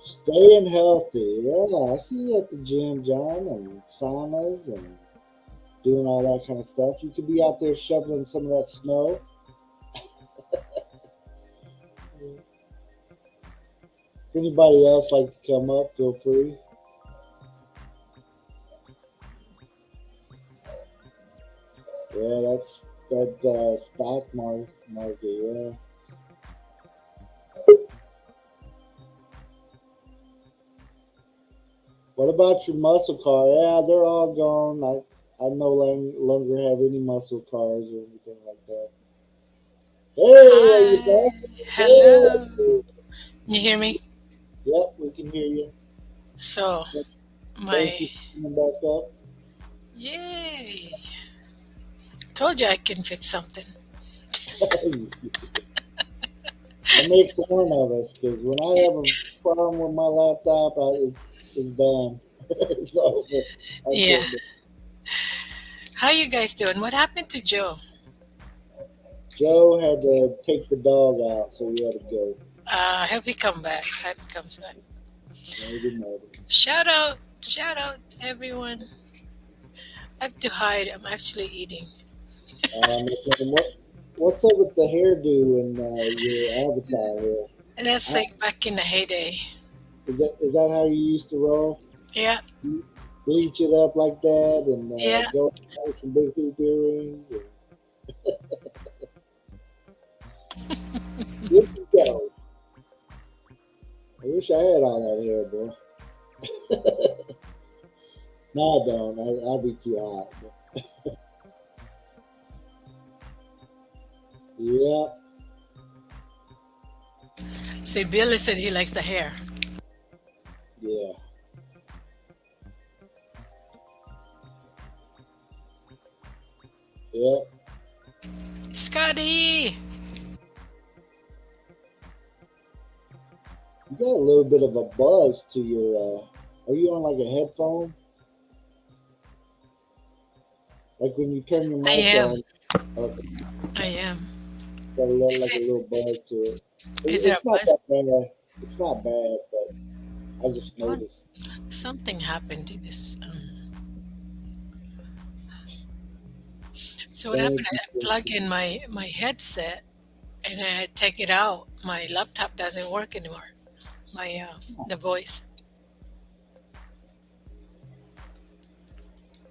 Staying healthy, yeah. I see you at the gym, John, and saunas and doing all that kind of stuff. You could be out there shoveling some of that snow. If anybody else like to come up, feel free. Yeah, that's that stock market. Yeah. What about your muscle car? Yeah, they're all gone. I no longer have any muscle cars or anything like that. Hey, are you Hi. back? Hello. Hey. You hear me? Yep, we can hear you. So, Thank my you for coming back up. yay. Told you I can fix something. That makes one of us because when I have a problem with my laptop, it's done. It's over. I'm Yeah. putting it. How you guys doing? What happened to Joe? Joe had to take the dog out, so we had to go. I hope he come back. I hope he comes back. Maybe, maybe. Shout out, everyone. I have to hide. I'm actually eating. What's up with the hairdo and your avatar here? And that's I, like back in the heyday. is that how you used to roll? Yeah, You bleach it up like that and yeah. go out with some big hoop earrings. And here you go. I wish I had all that hair, boy. No, I don't. I'll be too hot. Yeah, See, Billy said he likes the hair. yeah, yeah. Scotty! You got a little bit of a buzz to your. Are you on like a headphone? Like when you turn your I mic am. on, okay, I am. got Is like a it? little buzz to it. Is there a It's not buzz? that bad. It's not bad, but I just What? noticed. Something happened to this. So what happened? Thank you. I plug in my headset and then I take it out. My laptop doesn't work anymore. My the voice.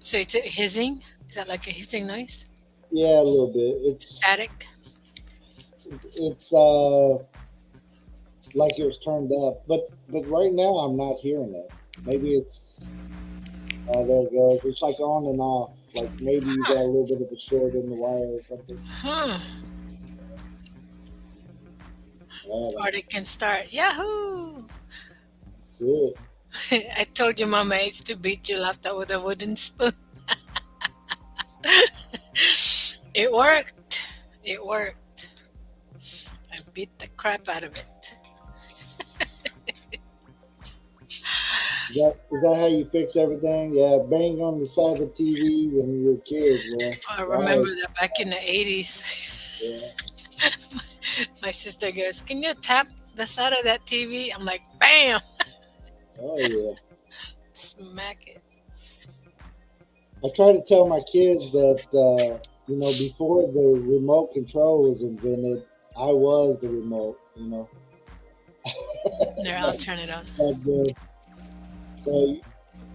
So it's a hissing. Is that like a hissing noise? Yeah, a little bit. Static. It's like it was turned up, but right now I'm not hearing it. Maybe it's there it goes. It's like on and off. Like maybe you got Huh. a little bit of a short in the wire or something. Huh. I don't Or know. they can start. Yahoo! That's it. I told you, Mama, I used to beat your laptop with a wooden spoon. It worked. It worked. I beat the crap out of it. Is that how you fix everything? Yeah, bang on the side of the TV when you were kids, boy. I Right. remember that back in the 80s. Yeah. My sister goes, "Can you tap the side of that TV?" I'm like, "Bam!" Oh yeah. Smack it. I try to tell my kids that before the remote control was invented, I was the remote. There, I'll turn it on. But so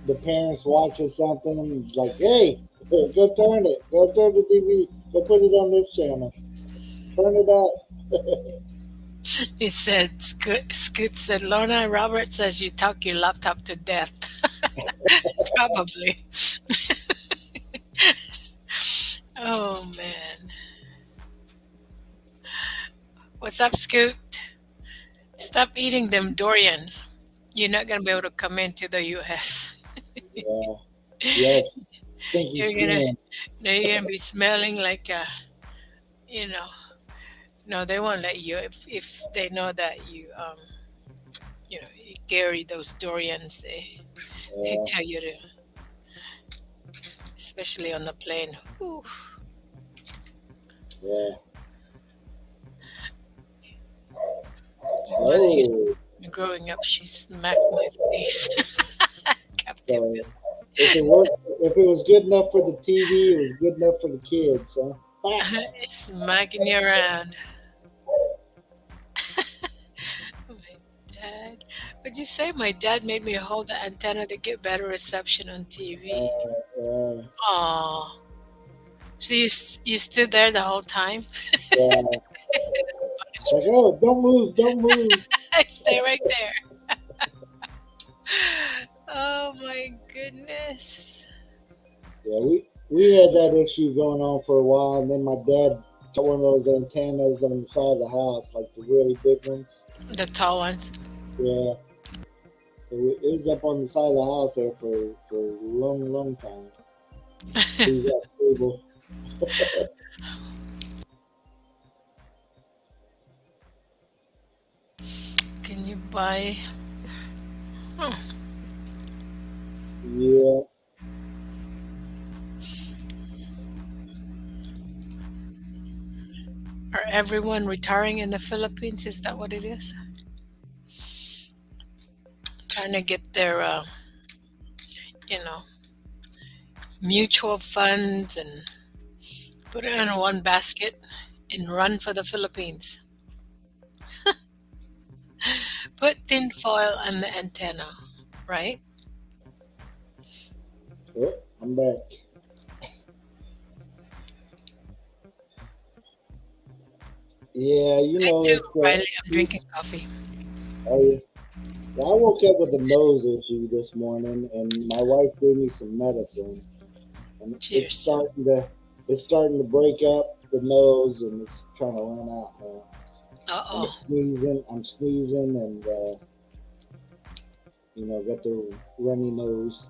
the parents watching something like, hey, go turn it, go turn the TV, go put it on this channel, turn it up. He said, Scoot said, Lorna Robert says you talk your laptop to death. Probably. Oh, man. What's up, Scoot? Stop eating them durians. You're not going to be able to come into the U.S. Yeah, yes, stinky You're gonna, skin. you're gonna be smelling like you know. No, they won't let you if they know that you carry those durians. They Yeah, tell you to, especially on the plane. Whew. yeah. My mother used Oh, growing up. She smacked my face. Captain so Bill. if it was good enough for the TV, it was good enough for the kids, huh? Ah, Smacking you around. My dad. What'd you say? My dad made me hold the antenna to get better reception on TV. uh, Aw. So you stood there the whole time? yeah. It's like, oh, don't move, don't move. I stay right there. Oh my goodness. Yeah, we had that issue going on for a while, and then my dad got one of those antennas on the side of the house, like the really big ones. The tall one. Yeah, so it was up on the side of the house there for a long, long time. He got stable. by. Oh, Yeah. are everyone retiring in the Philippines? Is that what it is? Trying to get their, you know, mutual funds and put it in one basket and run for the Philippines. Put tinfoil on the antenna, right? Oh, I'm back. Yeah, I too, it's Riley. I'm drinking coffee. oh, yeah. Yeah, I woke up with a nose issue this morning, and my wife gave me some medicine, and Cheers. it's starting to break up the nose, and it's trying to run out now. Uh-oh. I'm sneezing, and got the runny nose.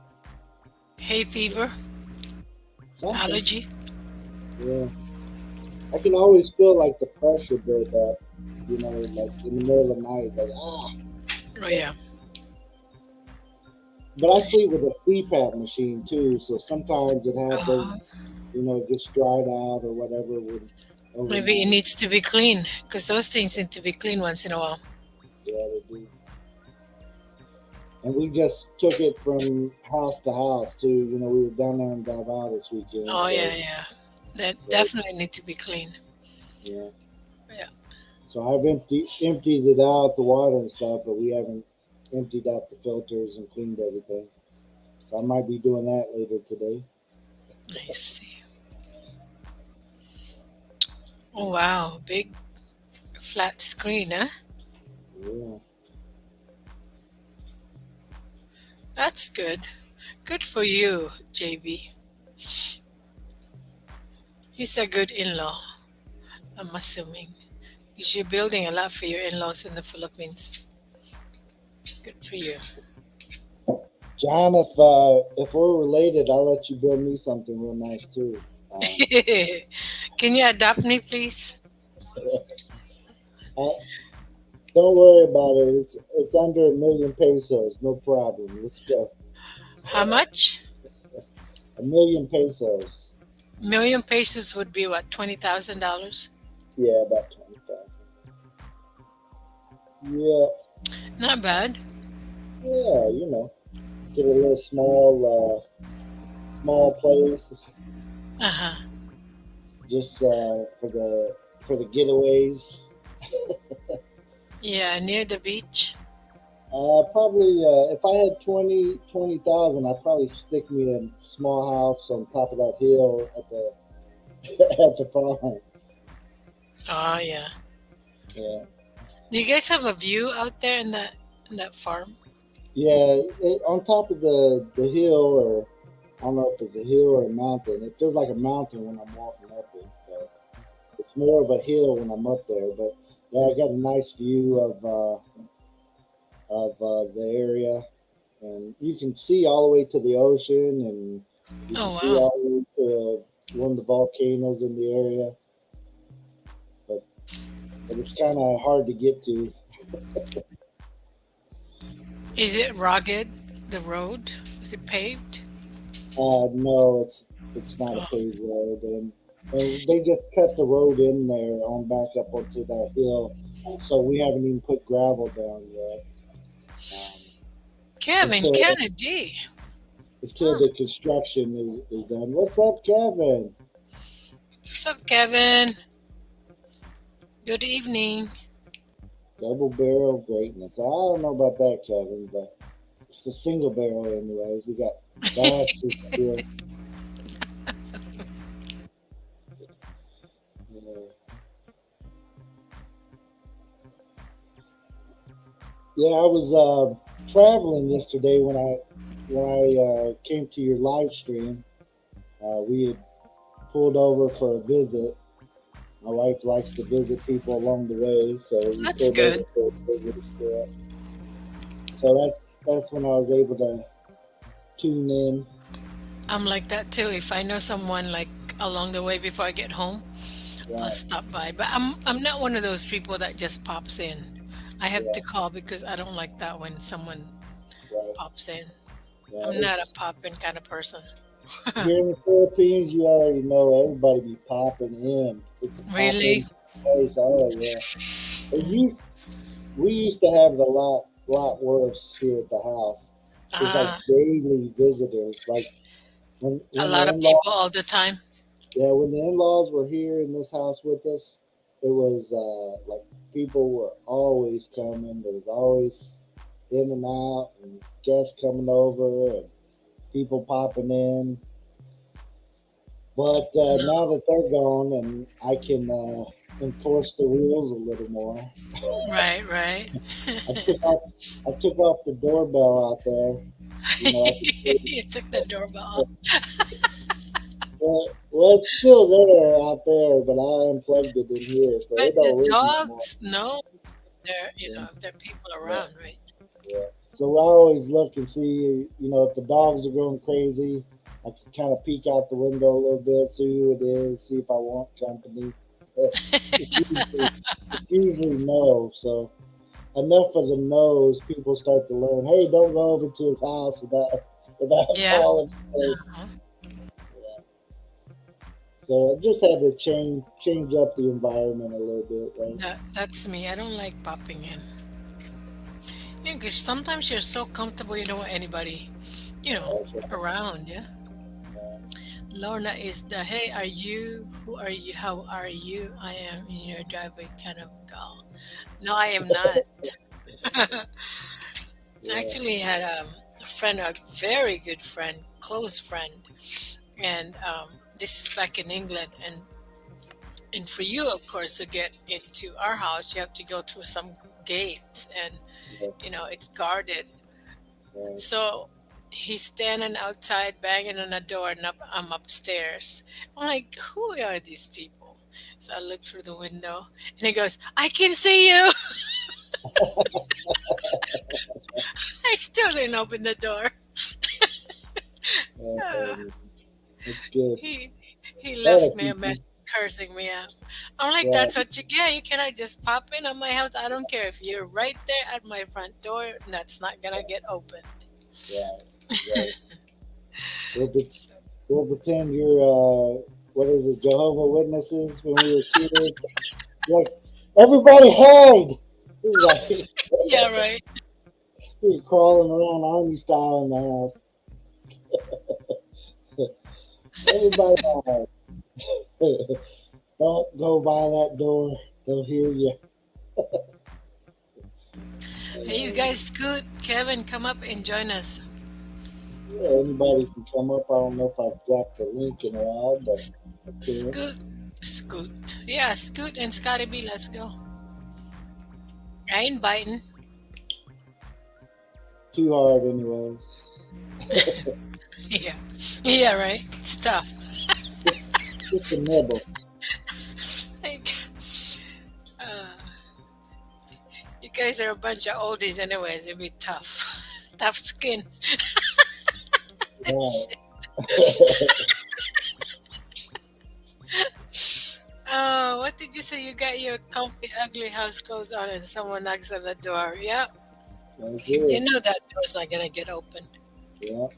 Hay fever, Something, allergy. yeah. I can always feel like the pressure build up, like in the middle of the night, like Oh yeah. But I sleep with a CPAP machine too, so sometimes it Uh, happens, it gets dried out or whatever with Maybe it overnight. needs to be clean because those things need to be clean once in a while. Yeah, they do. And we just took it from house to house too. We were down there in Davao this weekend, Oh so yeah, yeah. That so definitely need to be clean. yeah. Yeah. So I've emptied it out the water and stuff, but we haven't emptied out the filters and cleaned everything. So I might be doing that later today. I see. Oh wow, big flat screen, huh? Yeah. That's good. Good for you, JB. He's a good in-law, I'm assuming. Because you're building a lot for your in-laws in the Philippines. Good for you. John, if we're related, I'll let you build me something real nice too. Can you adopt me, please? I, don't worry about it. It's under 1,000,000 pesos. No problem. Let's go. How much? 1,000,000 pesos. Million pesos would be what, $20,000? Yeah, about 20,000. Yeah, Not bad. yeah. Get a little small place Uh-huh. just for the getaways. Yeah, near the beach. Probably if I had 20,000, I'd probably stick me a small house on top of that hill at the at the farm. Oh yeah. Yeah, Do you guys have a view out there in that farm? yeah. On top of the hill, or I don't know if it's a hill or a mountain. It feels like a mountain when I'm walking up it. So it's more of a hill when I'm up there. But yeah, I got a nice view of the area, and you can see all the way to the ocean, and you can Oh see wow. all the way to one of the volcanoes in the area. But but it's kind of hard to get to. Is it rugged? The road? Is it paved? No, it's not a Oh, paved road, and they just cut the road in there on back up onto that hill, so we haven't even put gravel down yet. Um, Kevin until Kennedy. until Huh. the construction is done. What's up, Kevin? What's up, Kevin? Good evening. Double barrel greatness. I don't know about that, Kevin, but it's a single barrel, anyways. We got bastards here. Yeah, I was traveling yesterday when I came to your live stream. We had pulled over for a visit. My wife likes to visit people along the way, so we That's pulled over good. for a visit. So that's when I was able to tune in. I'm like that too. If I know someone like along the way before I get home, I'll Right. stop by. But I'm not one of those people that just pops in. I have Yeah, to call because I don't like that when someone right. pops in. Yeah, I'm not a it's popping kind of person. here in the Philippines. You already know everybody be popping in. It's a pop Really? in place. Oh yeah. It used we used to have it a lot worse here at the house. It's like Ah, daily visitors. Like a when the lot of in law people all the time. yeah, when the in laws were here in this house with us, it was like people were always coming. There was always in and out and guests coming over and people popping in. But now No. that they're gone and I can enforce the rules a little more, Right, right. I took off I took off the doorbell out there. You know, I could see. You took the doorbell off. Well, it's still there out there, but I unplugged it in here, so it But the don't ring no more. dogs know Yeah, if there are people yeah, around, right? yeah. So I always look and see, if the dogs are going crazy. I can kind of peek out the window a little bit, see who it is, see if I want company. It's usually, it's usually no. So enough of the no's, people start to learn. Hey, don't go over to his house without Yeah. calling first. Uh-huh. Yeah. So I just had to change up the environment a little bit, right? That's me. I don't like popping in. Yeah, because sometimes you're so comfortable you don't want anybody, That's right. around. Yeah. Yeah. Lorna is the hey, are you? Who are you? How are you? I am in your driveway kind of gal. No, I am not. I Yeah. actually had a friend, a very good friend, close friend, and this is back in England, and for you, of course, to get into our house, you have to go through some gate, and Yeah. it's guarded. Right. So he's standing outside banging on the door, and I'm upstairs. I'm like, who are these people? So I look through the window, and he goes, I can see you. I still didn't open the door. That's Uh, funny. That's good. he he That'll left me a keep you. message cursing me out. I'm like, Right. that's what you get. You cannot just pop in on my house. I don't care if you're right there at my front door. That's not gonna get open. Right. Right. We'll, be, So, we'll pretend you're what is it, Jehovah Witnesses when we were kids. Like everybody hide. It was like yeah, right. we were crawling around army style in the house. Everybody hide. Don't go by that door. They'll hear you. Hey, you guys, Scoot, Kevin, come up and join us. Yeah, anybody can come up. I don't know if I've dropped the link in a while, but S- I can. Scoot, Scoot. Yeah, Scoot and Scotty B, let's go. I ain't biting. Too hard, anyways. Yeah. Yeah, right. It's tough. Just, just a nibble. Like, uh, you guys are a bunch of oldies, anyways. It'd be tough. Tough skin. Right. Oh, what did you say? You got your comfy, ugly house clothes on and someone knocks on the door. Yeah. That's You it. know that door's not going to get open. Yeah.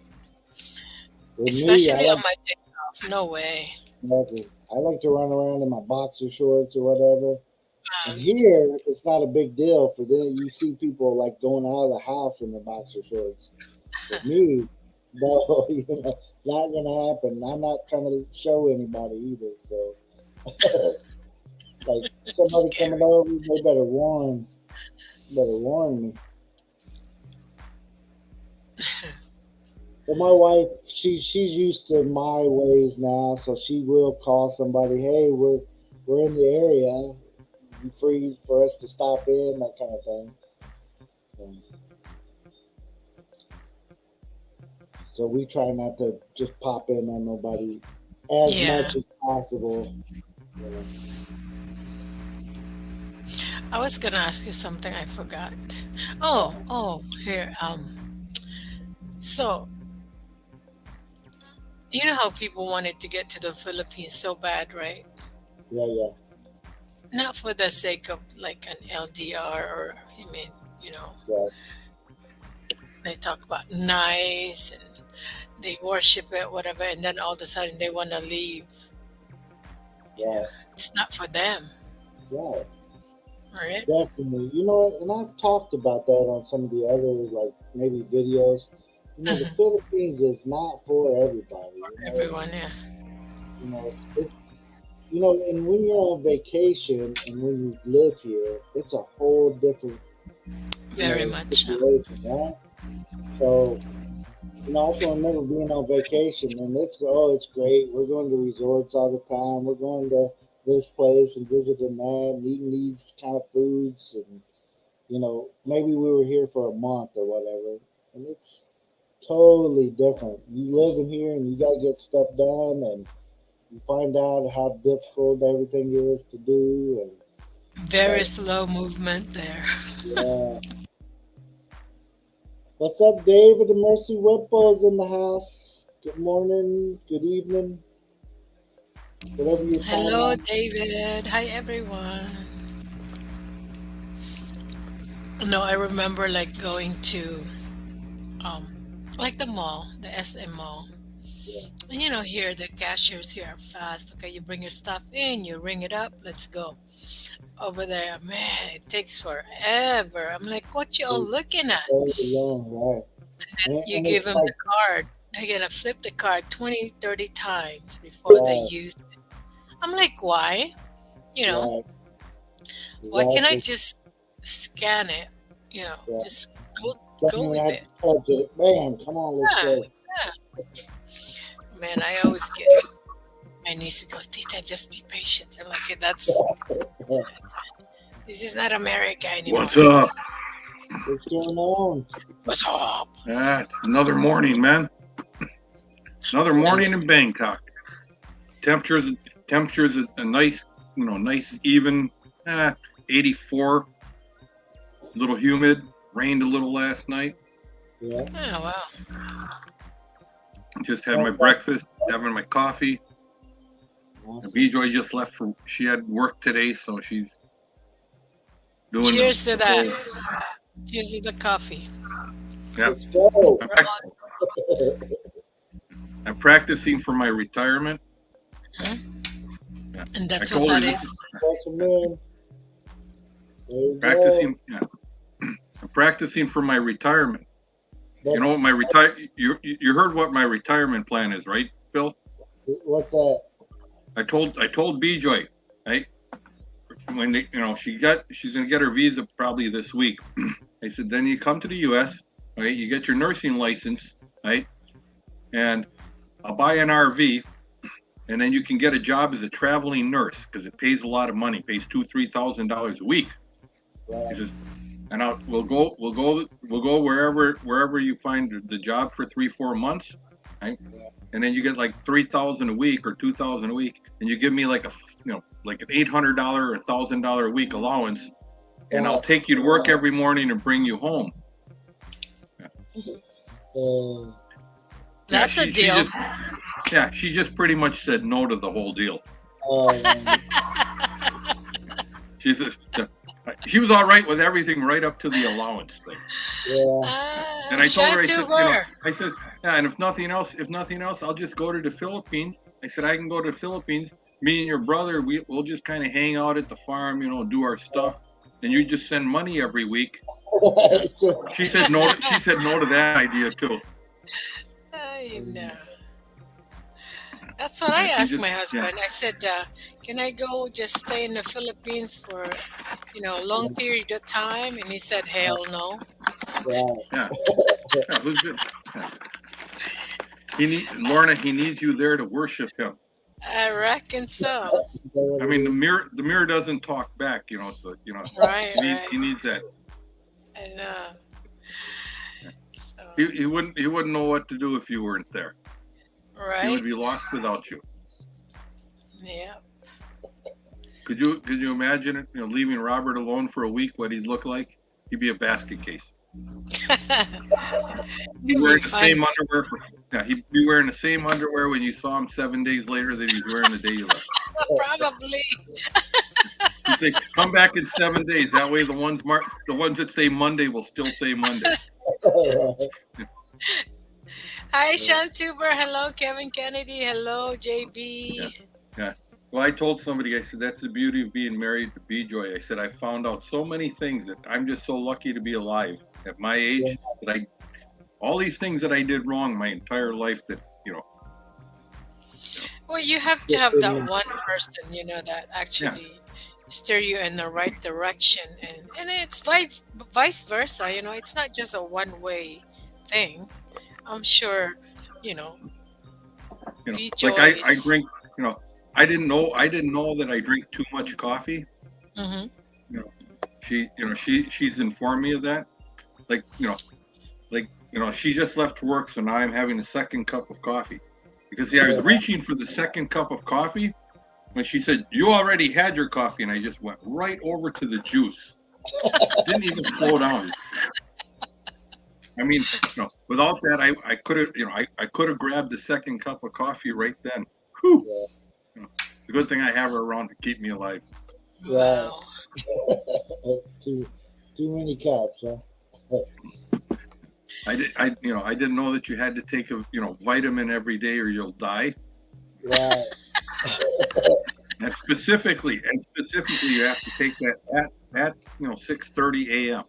With me, Especially on my day off. No way. I like to run around in my boxer shorts or whatever. And Um, here, it's not a big deal for them. You see people like going out of the house in their boxer shorts. With me, no, not gonna happen. I'm not trying to show anybody either. So, like somebody coming scary. over, they better warn me. But my wife, she's used to my ways now, so she will call somebody. Hey, we're in the area. You free for us to stop in? That kind of thing. So we try not to just pop in on nobody as Yeah. much as possible. You know. I was going to ask you something I forgot. Oh, here. So, you know how people wanted to get to the Philippines so bad, right? Yeah, yeah, not for the sake of like an LDR or I mean, you know, Right. they talk about nice and they worship it, whatever, and then all of a sudden they want to leave. Right. It's not for them, Right. right? Definitely. You know what? And I've talked about that on some of the other, like, maybe videos. You know, the Mhm. Philippines is not for everybody. Everyone, yeah, It's and when you're on vacation and when you live here, it's a whole different, very much. situation, right? So, I can remember being on vacation and it's great. We're going to resorts all the time. We're going to this place and visiting that and eating these kind of foods and maybe we were here for a month or whatever. And it's totally different. You live in here and you gotta get stuff done and you find out how difficult everything is to do and Very like slow movement there. yeah. What's up, David and Mercy Whipple's in the house? Good morning, good evening, whatever your time Hello, is. David. Hi, everyone. No, I remember like going to um like the mall, the SM mall. Yeah. And here the cashiers here are fast. Okay, you bring your stuff in, you ring it up, let's go. Over there, man, it takes forever. I'm like, what you all It's looking at? so long, right? You And give it's them like the card. They're gonna flip the card 20, 30 times before they right, use it. I'm like, why? You know, right, why can't I exactly. just scan it? Yeah. Just go Don't go even with have it. to touch it. Bam, come on, let's Yeah, go. yeah. Man, I always get my niece goes, Tita, just be patient. I'm like, this is not America What's anymore. up? What's going on? What's up? It's another morning, man. Another And morning in Bangkok. Temperatures is a nice, nice even 84. A little humid. Rained a little last night. Yeah. oh wow. Just had my breakfast, having my coffee. Awesome. B-Joy just left she had work today, so she's doing Cheers to the that. whole, Cheers to the coffee. yeah. Let's go. I'm practicing for my retirement. Yeah. And I that's what told her that this is. Welcome in. There you practicing. go. Yeah. I'm practicing for my retirement. That's, You know what my you heard what my retirement plan is, right, Phil? what's that? I told B-Joy, right? When she's gonna get her visa probably this week. I said, then you come to the US, right? You get your nursing license, right? And I'll buy an RV, and then you can get a job as a traveling nurse because it pays a lot of money, pays $2,000-3,000 a week. Right. He says, and we'll go wherever you find the job for 3-4 months, right? And then you get like $3,000 a week or $2,000 a week, and you give me like like an $800 or $1,000 a week allowance, and I'll take you to work every morning and bring you home. That's a deal. She just pretty much said no to the whole deal. She said she was all right with everything right up to the allowance thing. Yeah. And I told her, I said, yeah, and if nothing else, I'll just go to the Philippines. I said, I can go to the Philippines. Me and your brother, we'll just kind of hang out at the farm, do our stuff, and you just send money every week. She said no. She said no to that idea too. I know. That's what I asked my husband. I said, can I go just stay in the Philippines for, a long period of time? And he said, hell no. Yeah. Who's good? Yeah. Lorna, he needs you there to worship him. I reckon so. I mean, the mirror doesn't talk back, so Right, he needs that. I know. So, He wouldn't know what to do if you weren't there. right? He would be lost without you. Yeah. Could you imagine it? Leaving Robert alone for a week, what he'd look like? He'd be a basket case. He'd wearing the same underwear Yeah, he'd be wearing the same underwear when you saw him 7 days later that he's wearing the day you left. Probably. He'd say, "Come back in 7 days. That way, the ones that say Monday will still say Monday." Hi, Sean Tuber. Hello, Kevin Kennedy. Hello, JB. Yeah. Well, I told somebody, I said, that's the beauty of being married to B-Joy. I said, I found out so many things that I'm just so lucky to be alive at my age that all these things that I did wrong my entire life that, Well, you have to have that one person, that actually steer you in the right direction, and it's vice versa. It's not just a one-way thing. I'm sure, like I drink, I didn't know that I drink too much coffee. Mm-hmm. She's informed me of that. She just left work, so now I'm having a second cup of coffee. Because I was reaching for the second cup of coffee when she said, "You already had your coffee," and I just went right over to the juice. Didn't even slow down. I mean, without that, I could have, I could have grabbed the second cup of coffee right then. Whew. It's a good thing I have her around to keep me alive. Wow. Too many cups, huh? I didn't know that you had to take a, vitamin every day or you'll die. Right. And specifically, you have to take that at 6:30 a.m.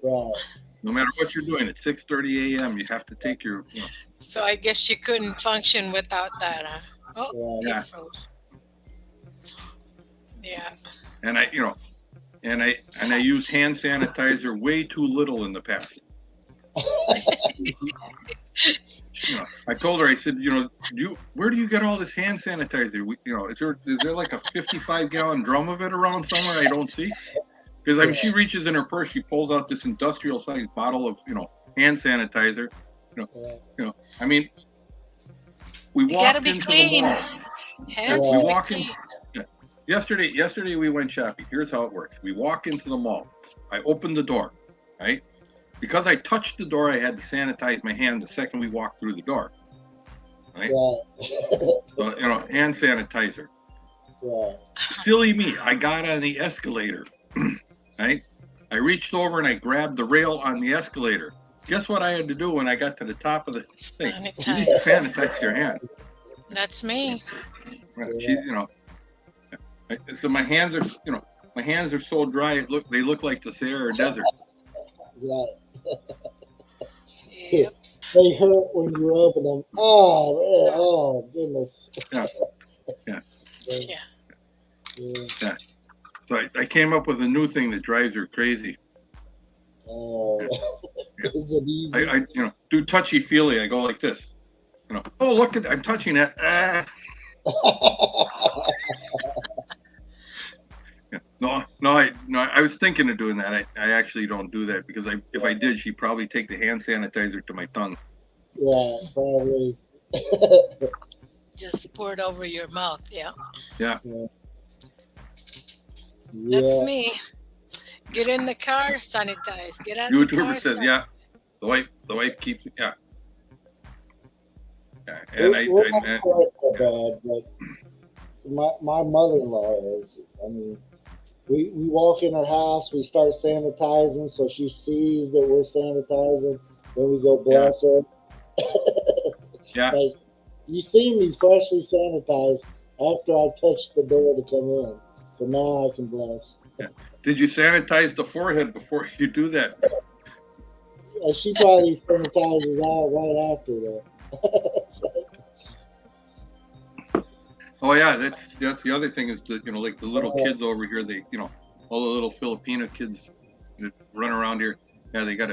Right. No matter what you're doing, at 6:30 a.m. you have to take your. So I guess you couldn't function without that, huh? Oh, Yeah. it froze. Yeah. And I use hand sanitizer way too little in the past. I told her, I said, where do you get all this hand sanitizer? Is there like a 55-gallon drum of it around somewhere I don't see? Because she reaches in her purse, she pulls out this industrial-sized bottle of hand sanitizer. I mean, we walked into the mall. Hands We to walk clean. Yesterday we went shopping. Here's how it works. We walk into the mall. I opened the door, right? Because I touched the door, I had to sanitize my hand the second we walked through the door. Right? So, hand sanitizer. Right. Silly me. I got on the escalator. Right? I reached over and I grabbed the rail on the escalator. Guess what I had to do when I got to the top of the thing? You need to sanitize your hand. That's me. Right? So my hands are so dry. They look like the Sahara Desert. Right. Yep. They hurt when you open them. Oh, man. Oh goodness. Yeah. Yeah. So I came up with a new thing that drives her crazy. Oh, is it easy? I do touchy feely. I go like this. Oh, look I'm touching it. No, I was thinking of doing that. I actually don't do that because if I did, she'd probably take the hand sanitizer to my tongue. Yeah, probably. Just pour it over your mouth. Yeah. Yeah. That's me. Get in the car, sanitize. Get out the car. YouTuber says, yeah. The wife keeps, yeah. And we're not quite so bad, but my mother-in-law is. I mean, we walk in her house, we start sanitizing, so she sees that we're sanitizing. Then we go bless her. Yeah. Like, you see me freshly sanitized after I touched the door to come in, so now I can bless. Yeah. Did you sanitize the forehead before you do that? She probably sanitizes out right after that. Oh yeah, that's the other thing is that like the little kids over here, they all the little Filipina kids that run around here. Yeah, they got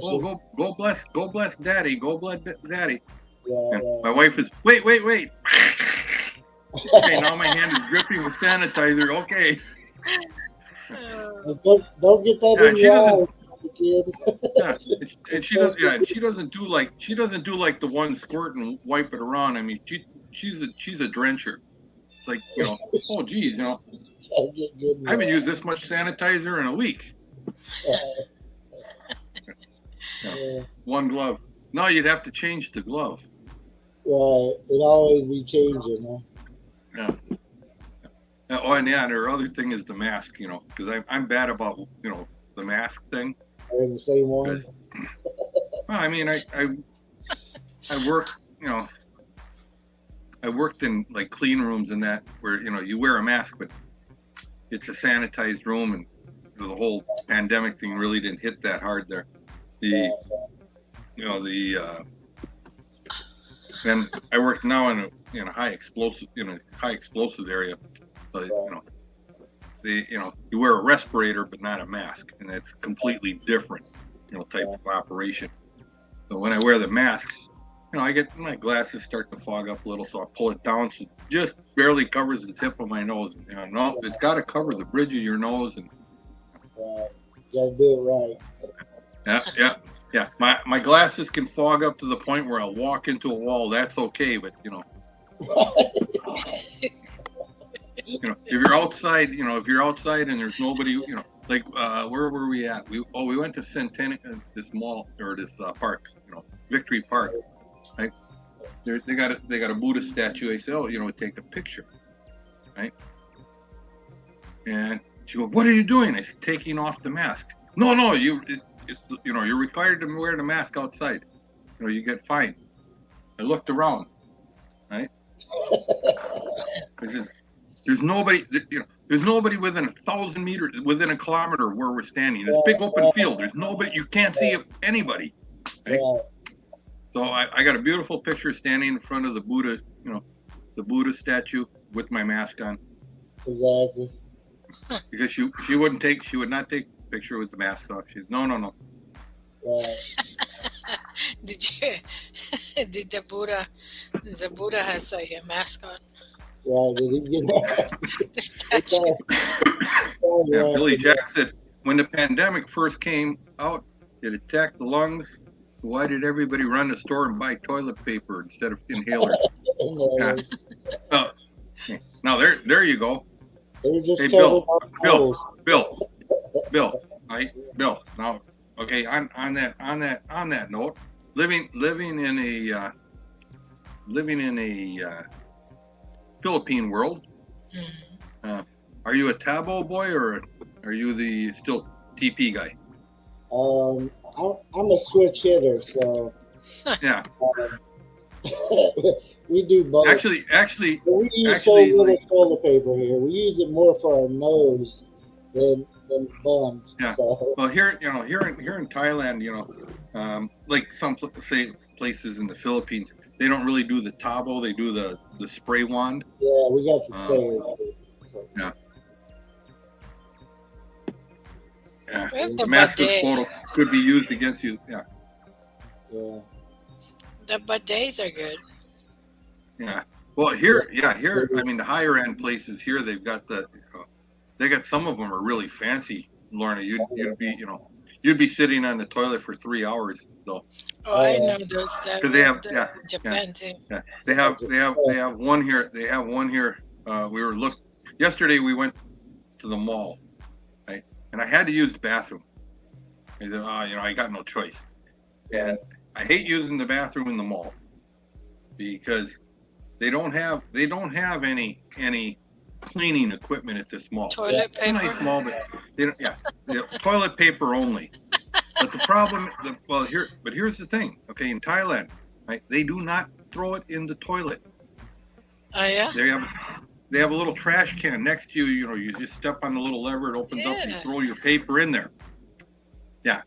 oh go bless daddy, go bless daddy. Yeah. My wife is wait. Okay, now my hand is dripping with sanitizer. Okay. Don't get that in your eye, kid. Yeah, and she does. Yeah, and she doesn't do like the one squirt and wipe it around. I mean, she's a drencher. It's like oh geez, I haven't used this much sanitizer in a week. One glove. No, you'd have to change the glove. Right. It always be changing, huh? Yeah. Oh, and yeah, and the other thing is the mask, you know, because I'm bad about, you know, the mask thing. Are in the same one? 'Cause, well, I mean, I work, you know, I worked in like clean rooms and that where, you know, you wear a mask, but it's a sanitized room, and the whole pandemic thing really didn't hit that hard there. And I work now in a high explosive area, but you wear a respirator but not a mask, and that's completely different, you know, type of operation. So when I wear the masks, you know, I get my glasses start to fog up a little, so I pull it down so it just barely covers the tip of my nose. You know, no, it's got to cover the bridge of your nose, and Right. Gotta do it right. yeah. My glasses can fog up to the point where I'll walk into a wall. That's okay, but you know, if you're outside, and there's nobody, you know, like where were we at? We went to Santainthephilippines, this mall or this park, you know, Victory Park. Right? They got a Buddha statue. I said, oh, you know, take a picture, right? And she goes, what are you doing? I said, taking off the mask. No, you're required to wear the mask outside. You know, you get fined. I looked around, right? I said, there's nobody, you know, there's nobody within 1,000 meters, within a kilometer where we're standing. It's a big open field. There's nobody, you can't see anybody. Right? So I got a beautiful picture standing in front of the Buddha, you know, the Buddha statue with my mask on. Exactly. Because she would not take a picture with the mask off. She's no. Right. Did the Buddha has a mask on? Right. Did he get that? The statue. Yeah, Billy Jack said, when the pandemic first came out, it attacked the lungs. Why did everybody run to the store and buy toilet paper instead of inhalers? Yeah. Now there you go. They were just Hey, Bill. Bill. Now, okay. On that note, living in a Philippine world. Are you a Tabo boy or are you the still TP guy? I'm a switch hitter, so Yeah. we do both. Actually, but we use so little toilet paper here. We use it more for our nose than bums. Yeah. So. Well, here in Thailand, you know, like some places in the Philippines, they don't really do the tabo. They do the spray wand. Yeah, we got the sprayers. Yeah. Yeah. The Master's bidet. photo could be used against you. Yeah. Yeah. The bidets are good. Yeah. Well, here, I mean, the higher end places here, they've got they got some of them are really fancy, Lorna. You'd be sitting on the toilet for 3 hours, though. Oh, I know those. Because they have, Japan too. Yeah. They have one here. They have one here. Yesterday we went to the mall, right? And I had to use the bathroom. I said, I got no choice. And I hate using the bathroom in the mall because they don't have any cleaning equipment at this mall. Toilet paper. It's a nice mall, but they don't. Yeah, toilet paper only. But the problem, here's the thing. Okay, in Thailand, right, they do not throw it in the toilet. Oh yeah. They have a little trash can next to you. You know, you just step on the little lever, it opens up, and you throw your paper in there. Yeah.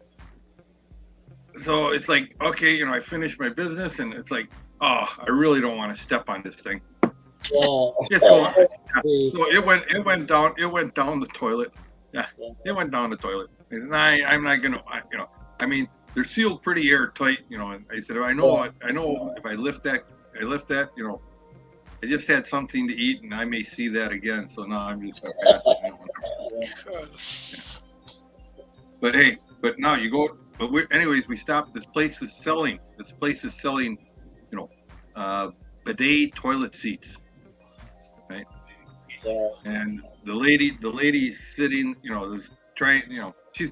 So it's like, okay, I finished my business, and it's like, oh, I really don't want to step on this thing. Yeah. So it went down the toilet. Yeah, it went down the toilet. And I'm not gonna, I mean, they're sealed pretty airtight, And I said, I know if I lift that, I just had something to eat, and I may see that again. So now I'm just gonna pass it. Gross. But hey, now you go. But we stopped. This place is selling, bidet toilet seats, right? Yeah. And the lady sitting, trying, she's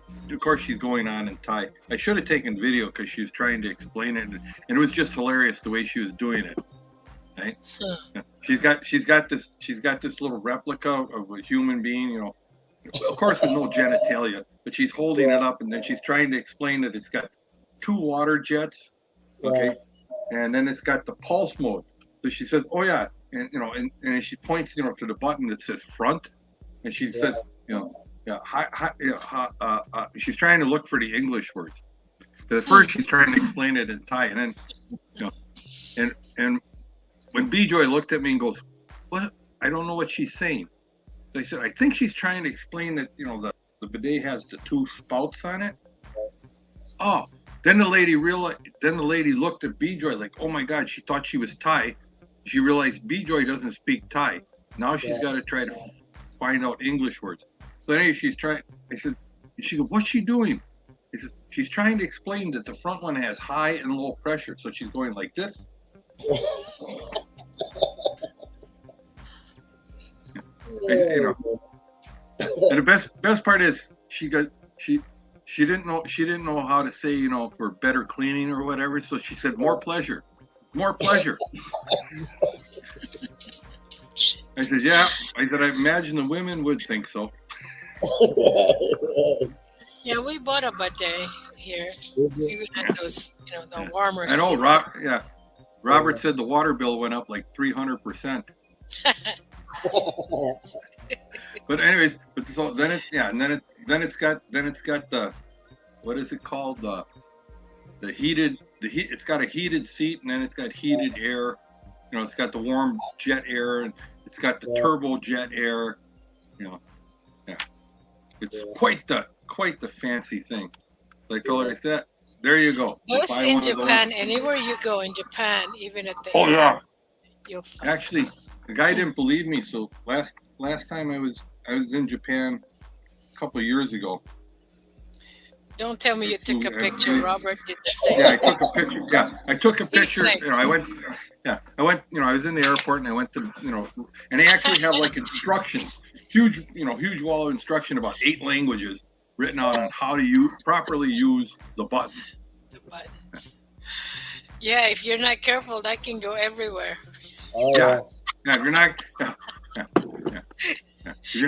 going on in Thai. I should have taken video because she was trying to explain it, and it was just hilarious the way she was doing it. Right? She's got this little replica of a human being, of course with no genitalia, but she's holding it up, and then she's trying to explain that it's got 2 water jets, okay, and then it's got the pulse mode. So she says, "Oh yeah," and and she points, to the button that says front, and she says, she's trying to look for the English words. But at first she's trying to explain it in Thai, and then, and when B-Joy looked at me and goes, "What? I don't know what she's saying." I said, "I think she's trying to explain that, the bidet has the 2 spouts on it." Oh, then the lady looked at B-Joy like, "Oh my God," she thought she was Thai. She realized B-Joy doesn't speak Thai. Now she's got to try to find out English words. So anyway, she's trying. I said, she goes, "What's she doing?" I said, "She's trying to explain that the front one has high and low pressure. So she's going like this." And the best part is she didn't know how to say, for better cleaning or whatever. So she said, "More pleasure, more pleasure." I said, "Yeah." I said, "I imagine the women would think so." Yeah, we bought a bidet here. Even at those, the warmer. I know, Robert said the water bill went up like 300%. But anyways, so then it's got the, what is it called, it's got a heated seat, and then it's got heated air. It's got the warm jet air, and it's got the turbo jet air. It's quite the fancy thing. Like I said, there you go. Those in Japan, anywhere you go in Japan, even at the you'll find actually those. the guy didn't believe me, so last time I was in Japan a couple of years ago. Don't tell me you took a picture. Robert did the same. Yeah, I took a picture. Yeah, I took a picture. I went. I was in the airport, and I went to, and they actually have like instructions, huge wall of instruction about 8 languages written out on how to properly use the buttons. The buttons. Yeah, if you're not careful, that can go everywhere. Yeah, if you're not.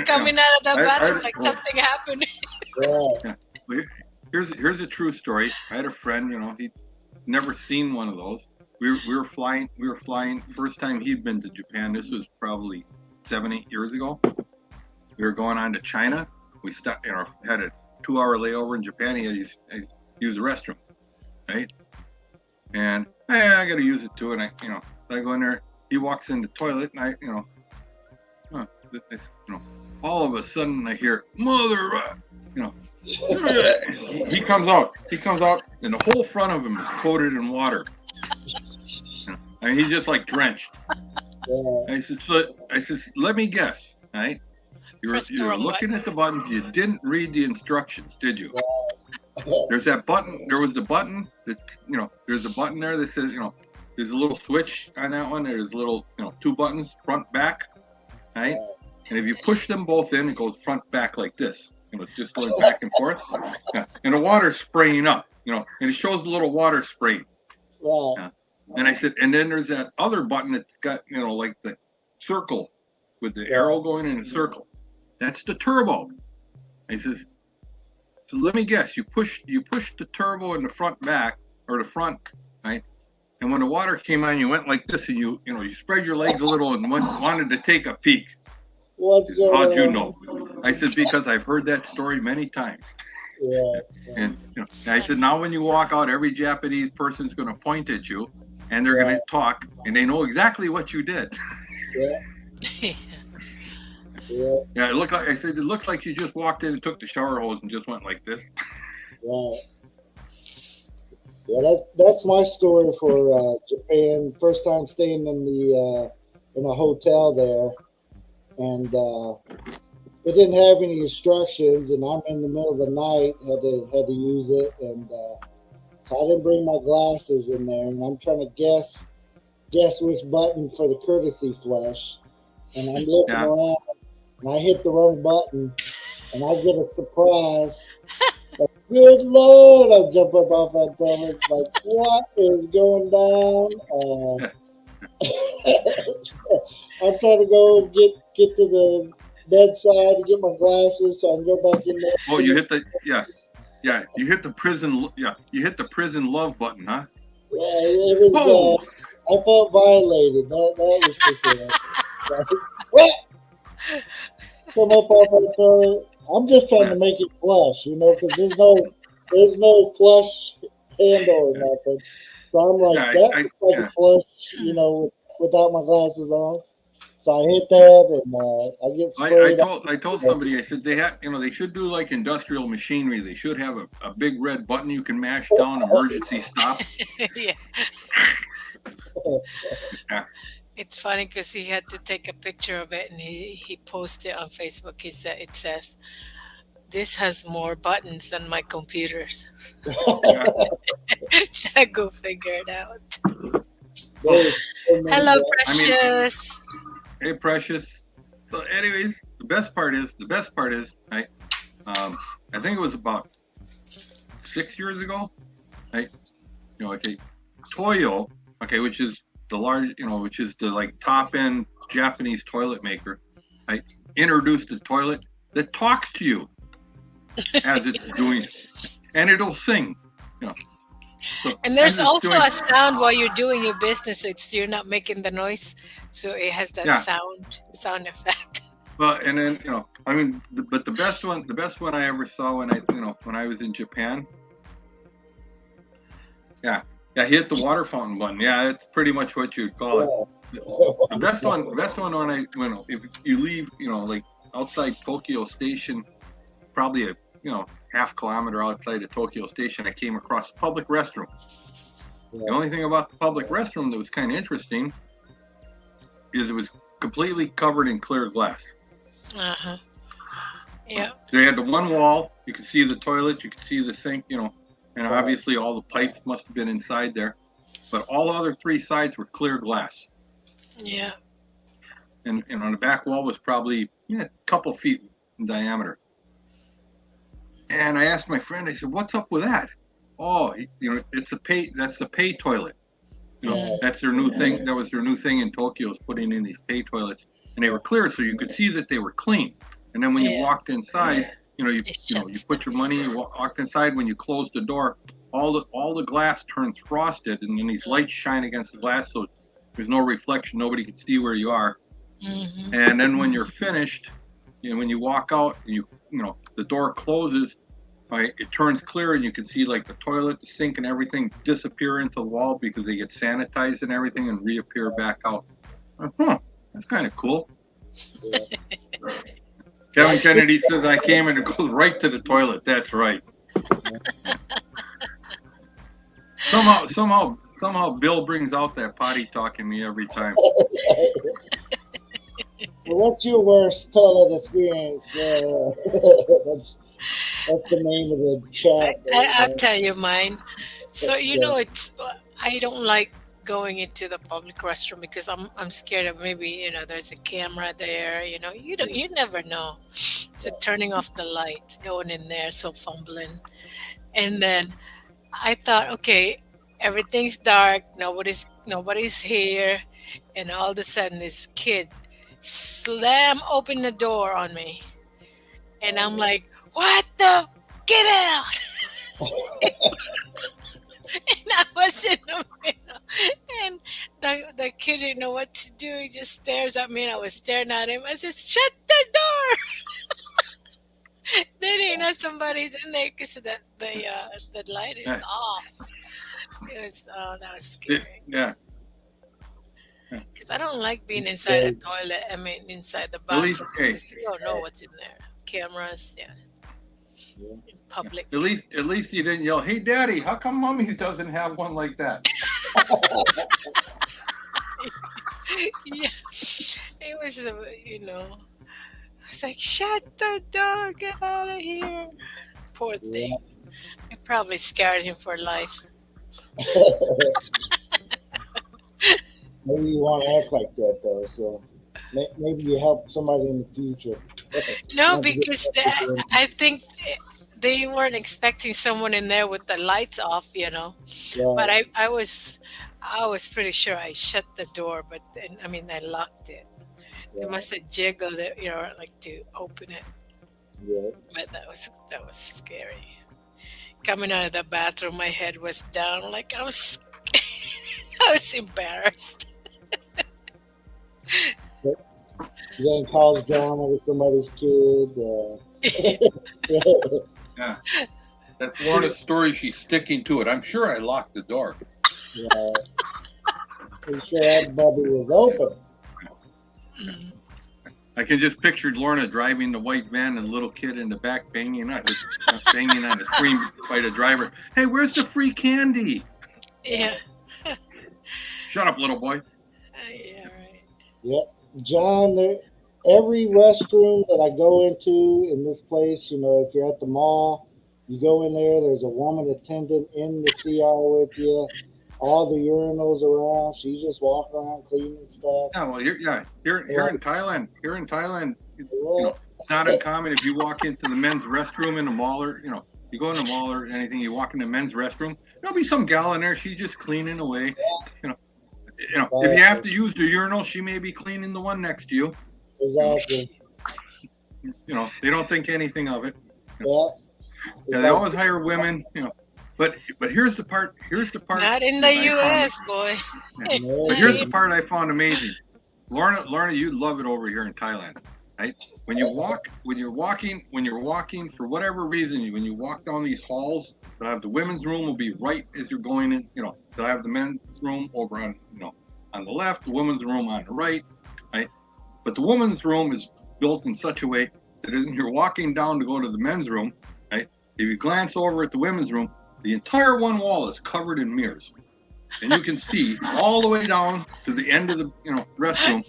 Coming out of the bathroom like something happened. Here's a true story. I had a friend, he'd never seen one of those. We were flying. First time he'd been to Japan. This was probably 7-8 years ago. We were going on to China. We stopped. Had a 2-hour layover in Japan. He had to use the restroom, right? And I got to use it too. And I go in there. He walks in the toilet, and all of a sudden I hear, "Mother," he comes out, and the whole front of him is coated in water. I mean, he's just like drenched. I said, "Let me guess, right? You're looking at the buttons. You didn't read the instructions, did you?" There's that button. There was the button that, there's a button there that says, there's a little switch on that one. There's little, 2 buttons, front, back, right? And if you push them both in, it goes front, back like this. Just going back and forth. Yeah. And the water's spraying up, and it shows the little water spraying. Yeah. And I said, and then there's that other button that's got, like the circle with the arrow going in a circle. That's the turbo. And he says, "So let me guess, you push the turbo in the front, back, or the front, right? And when the water came on, you went like this, and you spread your legs a little and wanted to take a peek." What's going on? How'd you know? I said, "Because I've heard that story many times." Yeah. And I said, "Now when you walk out, every Japanese person's going to point at you, and they're going to talk, and they know exactly what you did." Yeah. Yeah. It looks like you just walked in and took the shower hose and just went like this. Right. Yeah, that's my story for Japan. First time staying in a hotel there, and it didn't have any instructions, and I'm in the middle of the night, had to use it, and so I didn't bring my glasses in there, and I'm trying to guess which button for the courtesy flush, and I'm looking around, and I hit the wrong button, and I get a surprise. Like, good Lord, I jump up off that toilet. Like, what is going down? I'm trying to go get to the bedside to get my glasses so I can go back in there. Oh, you hit the you hit the prison you hit the prison love button, huh? Yeah, it was. Oh, I felt violated. That was for sure. Like, what? Come up off that toilet. I'm just trying to make it flush, because there's no flush handle or nothing. So I'm like, Yeah, that looks like a flush, without my glasses on. So I hit that and I get sprayed. I told somebody, I said they should do like industrial machinery. They should have a big red button you can mash down, emergency stop. Yeah. It's funny because he had to take a picture of it and he posted on Facebook. It says, "This has more buttons than my computers." Should I go figure it out? Hello, Precious. Hey, Precious. So, anyways, the best part is, right? I think it was about 6 years ago, right? Toyo, which is the large, which is the like top end Japanese toilet maker, right? Introduced a toilet that talks to you as it's doing it, and it'll sing, So, and there's also a sound while you're doing your business. You're not making the noise, so it has that sound effect. Well, and then but the best one I ever saw when I was in Japan. Yeah, hit the water fountain button. Yeah, that's pretty much what you'd call it. The best one if you leave, like outside Tokyo Station, probably a half kilometer outside of Tokyo Station, I came across a public restroom. The only thing about the public restroom that was kind of interesting is it was completely covered in clear glass. Uh-huh. Yeah. So they had the one wall, you could see the toilet, you could see the sink, and obviously all the pipes must have been inside there. But all the other three sides were clear glass. Yeah. And on the back wall was probably a couple feet in diameter. And I asked my friend, I said, "What's up with that?" "Oh, that's the pay toilet. That's their new thing. That was their new thing in Tokyo, is putting in these pay toilets, and they were clear, so you could see that they were clean. And then when you walked inside, you put your money, you walked inside. When you closed the door, all the glass turns frosted, and then these lights shine against the glass, so there's no reflection. Nobody can see where you are. Mm-hmm. And then when you're finished, when you walk out, the door closes. Right, it turns clear, and you can see like the toilet, the sink, and everything disappear into the wall because they get sanitized and everything and reappear back out. That's kind of cool. Yeah. Kevin Kennedy says I came and it goes right to the toilet. That's right. Somehow Bill brings out that potty talk in me every time. So what's your worst toilet experience? That's the name of the chat. I'll tell you mine. So I don't like going into the public restroom because I'm scared of maybe there's a camera there. You never know. So turning off the light, going in there, so fumbling, and then I thought, okay, everything's dark, nobody's here, and all of a sudden this kid slam open the door on me, and I'm like, "What the? Get out!" And I was in the middle, and the kid didn't know what to do. He just stares at me, and I was staring at him. I said, "Shut the door!" They didn't know somebody's in there because the light is off. That was scary. Yeah. Because I don't like being inside a toilet. I mean, inside the bathroom. Because you don't know what's in there. Cameras, in public. At least you didn't yell, "Hey, Daddy, how come Mommy doesn't have one like that?" Yeah, it was, I was like, "Shut the door, get out of here." Poor thing. It probably scared him for life. Maybe you want to act like that though, so maybe you help somebody in the future. No, Not to get because technical. I think they weren't expecting someone in there with the lights off, you know. But Right. I was pretty sure I shut the door, but then, I mean I locked it. They Right. must have jiggled it, you know, like to open it. Yeah. But that was scary. Coming out of the bathroom, my head was down, like I was I was embarrassed. You getting cause drama with somebody's kid. Yeah. That's Lorna's story. She's sticking to it. I'm sure I locked the door. Yeah. Pretty sure that bubby was open. Mm. I can just picture Lorna driving the white van and the little kid in the back banging on the screen by the driver. Hey, where's the free candy? Yeah. Shut up, little boy. Yeah, right. Yep. John, every restroom that I go into in this place, if you're at the mall, you go in there, there's a woman attendant in the CR with you. All the urinals around. She just walk around cleaning stuff. Yeah, well, here in Thailand, Well, it's not uncommon if you walk into the men's restroom in the mall or, you go in the mall or anything, you walk in the men's restroom, there'll be some gal in there, she's just cleaning away. If you have to use the urinal, she may be cleaning the one next to you. exactly. They don't think anything of it. Yeah. Yeah, they always hire women, But here's the part. Not in the that I found- US, boy. No, But here's the part I found amazing. Lorna, you'd love it over here in Thailand, right? When you're walking for whatever reason, when you walk down these halls, they'll have the women's room will be right as you're going in. They'll have the men's room over on the left, the women's room on the right, right? But the women's room is built in such a way that as you're walking down to go to the men's room, right? If you glance over at the women's room, the entire one wall is covered in mirrors, and you can see all the way down to the end of the restroom.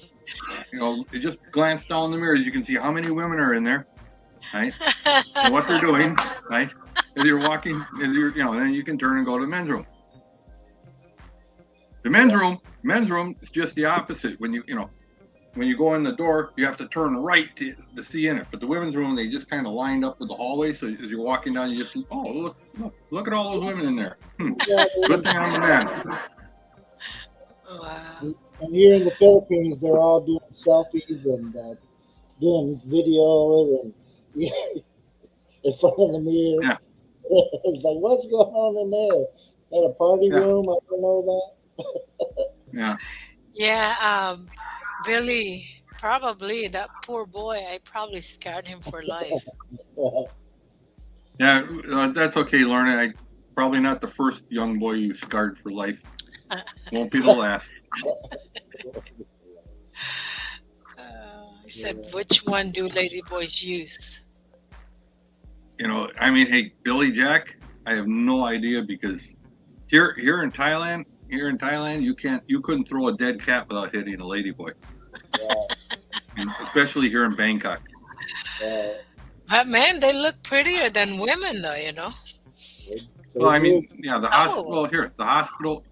You just glance down the mirrors, you can see how many women are in there, right? And what they're doing, right? As you're walking, then you can turn and go to the men's room. The men's room is just the opposite. When you go in the door, you have to turn right to see in it. But the women's room, they just kind of lined up with the hallway. So as you're walking down, you just look at all those women in there. Good thing I'm a man. Wow. And here in the Philippines, they're all doing selfies and doing video and in front of the mirror. Yeah. It's like, what's going on in there? At a party room? I don't know about. Yeah. Yeah, Billy, probably that poor boy, I probably scarred him for life. Yeah, that's okay, Lorna. Probably not the first young boy you scarred for life. Won't be the last. I said, which one do ladyboys use? Hey, Billy Jack, I have no idea because here in Thailand, you couldn't throw a dead cat without hitting a ladyboy. Especially here in Bangkok. But man, they look prettier than women, though. Well, the hospital here, the hospital.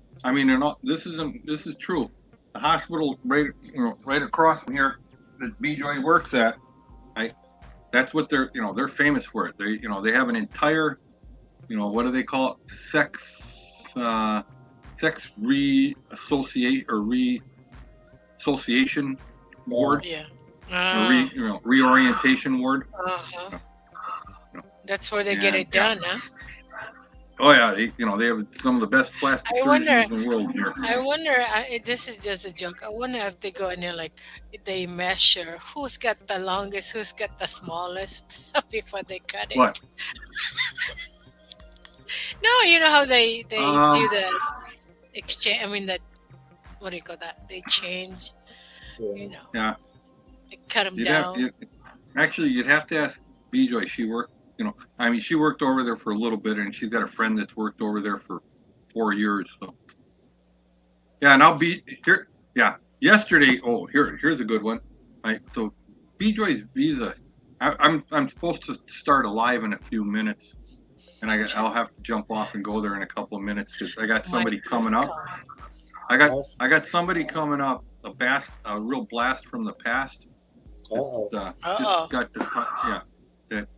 This is true. The hospital right across from here that BJ works at, right? That's what they're famous for it. They have an entire, what do they call it? Sex reassociation ward. Yeah. Reorientation ward. Uh-huh. That's where they get it done, huh? Oh yeah, they have some of the best plastic surgeons in the world here. I wonder. This is just a joke. I wonder if they go in there like they measure who's got the longest, who's got the smallest before they cut it. What? No, you know how they do the exchange. What do you call that? They change. Yeah. They cut them down. You'd have to ask BJ. She worked. She worked over there for a little bit, and she's got a friend that's worked over there for 4 years. So, yeah, and I'll be here. Yeah, yesterday. Oh, here's a good one. Right, so BJ's visa. I'm supposed to start a live in a few minutes, and I'll have to jump off and go there in a couple of minutes because I got somebody coming up. I got somebody coming up. A real blast from the past. Uh-oh. Uh-oh. Just got the yeah, that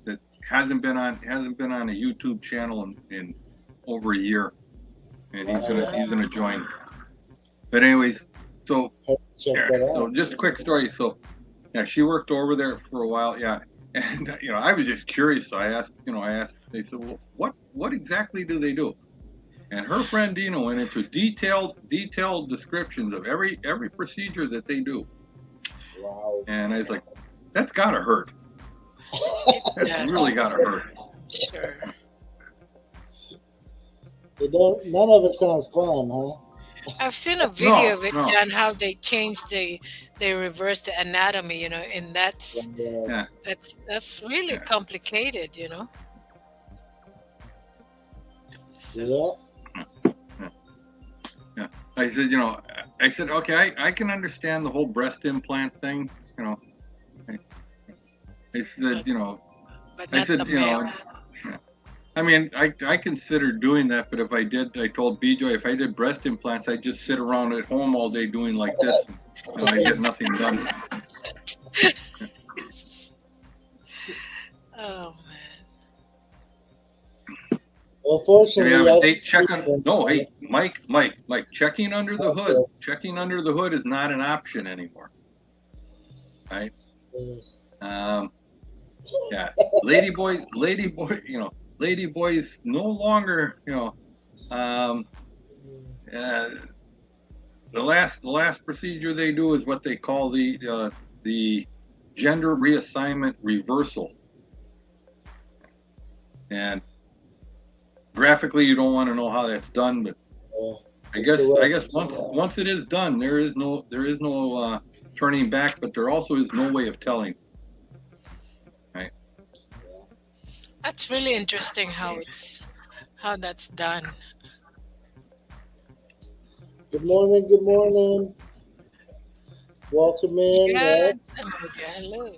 that hasn't been on a YouTube channel in over a year, and he's gonna join. But anyways, so Check yeah, that out. so just a quick story. So yeah, she worked over there for a while. Yeah, and I was just curious. So I asked. They said, well, what exactly do they do? And her friend Dina went into detailed descriptions of every procedure that they do. Wow. And I was like, that's gotta hurt. That's Yeah, really gotta hurt. sure. None of it sounds fun, huh? I've seen a video of it no. done how they changed they reverse the anatomy, and that's Yeah. that's really complicated, Yeah. Yeah. I said, okay, I can understand the whole breast implant thing, I said, but I not said, the male. yeah. I mean, I considered doing that, but if I did, I told BJ, if I did breast implants, I'd just sit around at home all day doing like this, and I'd get nothing done. Oh man. Well, Do fortunately, you have a date check on? No, hey, Mike, checking under the hood. Checking under the hood is not an option anymore. Right? Yeah, lady boys, no longer, the last procedure they do is what they call the gender reassignment reversal, and graphically you don't want to know how that's done, but I guess once it is done, there is no turning back, but there also is no way of telling. Right. That's really interesting how that's done. Good morning. Good morning. Welcome in. Yeah, Ed. hello.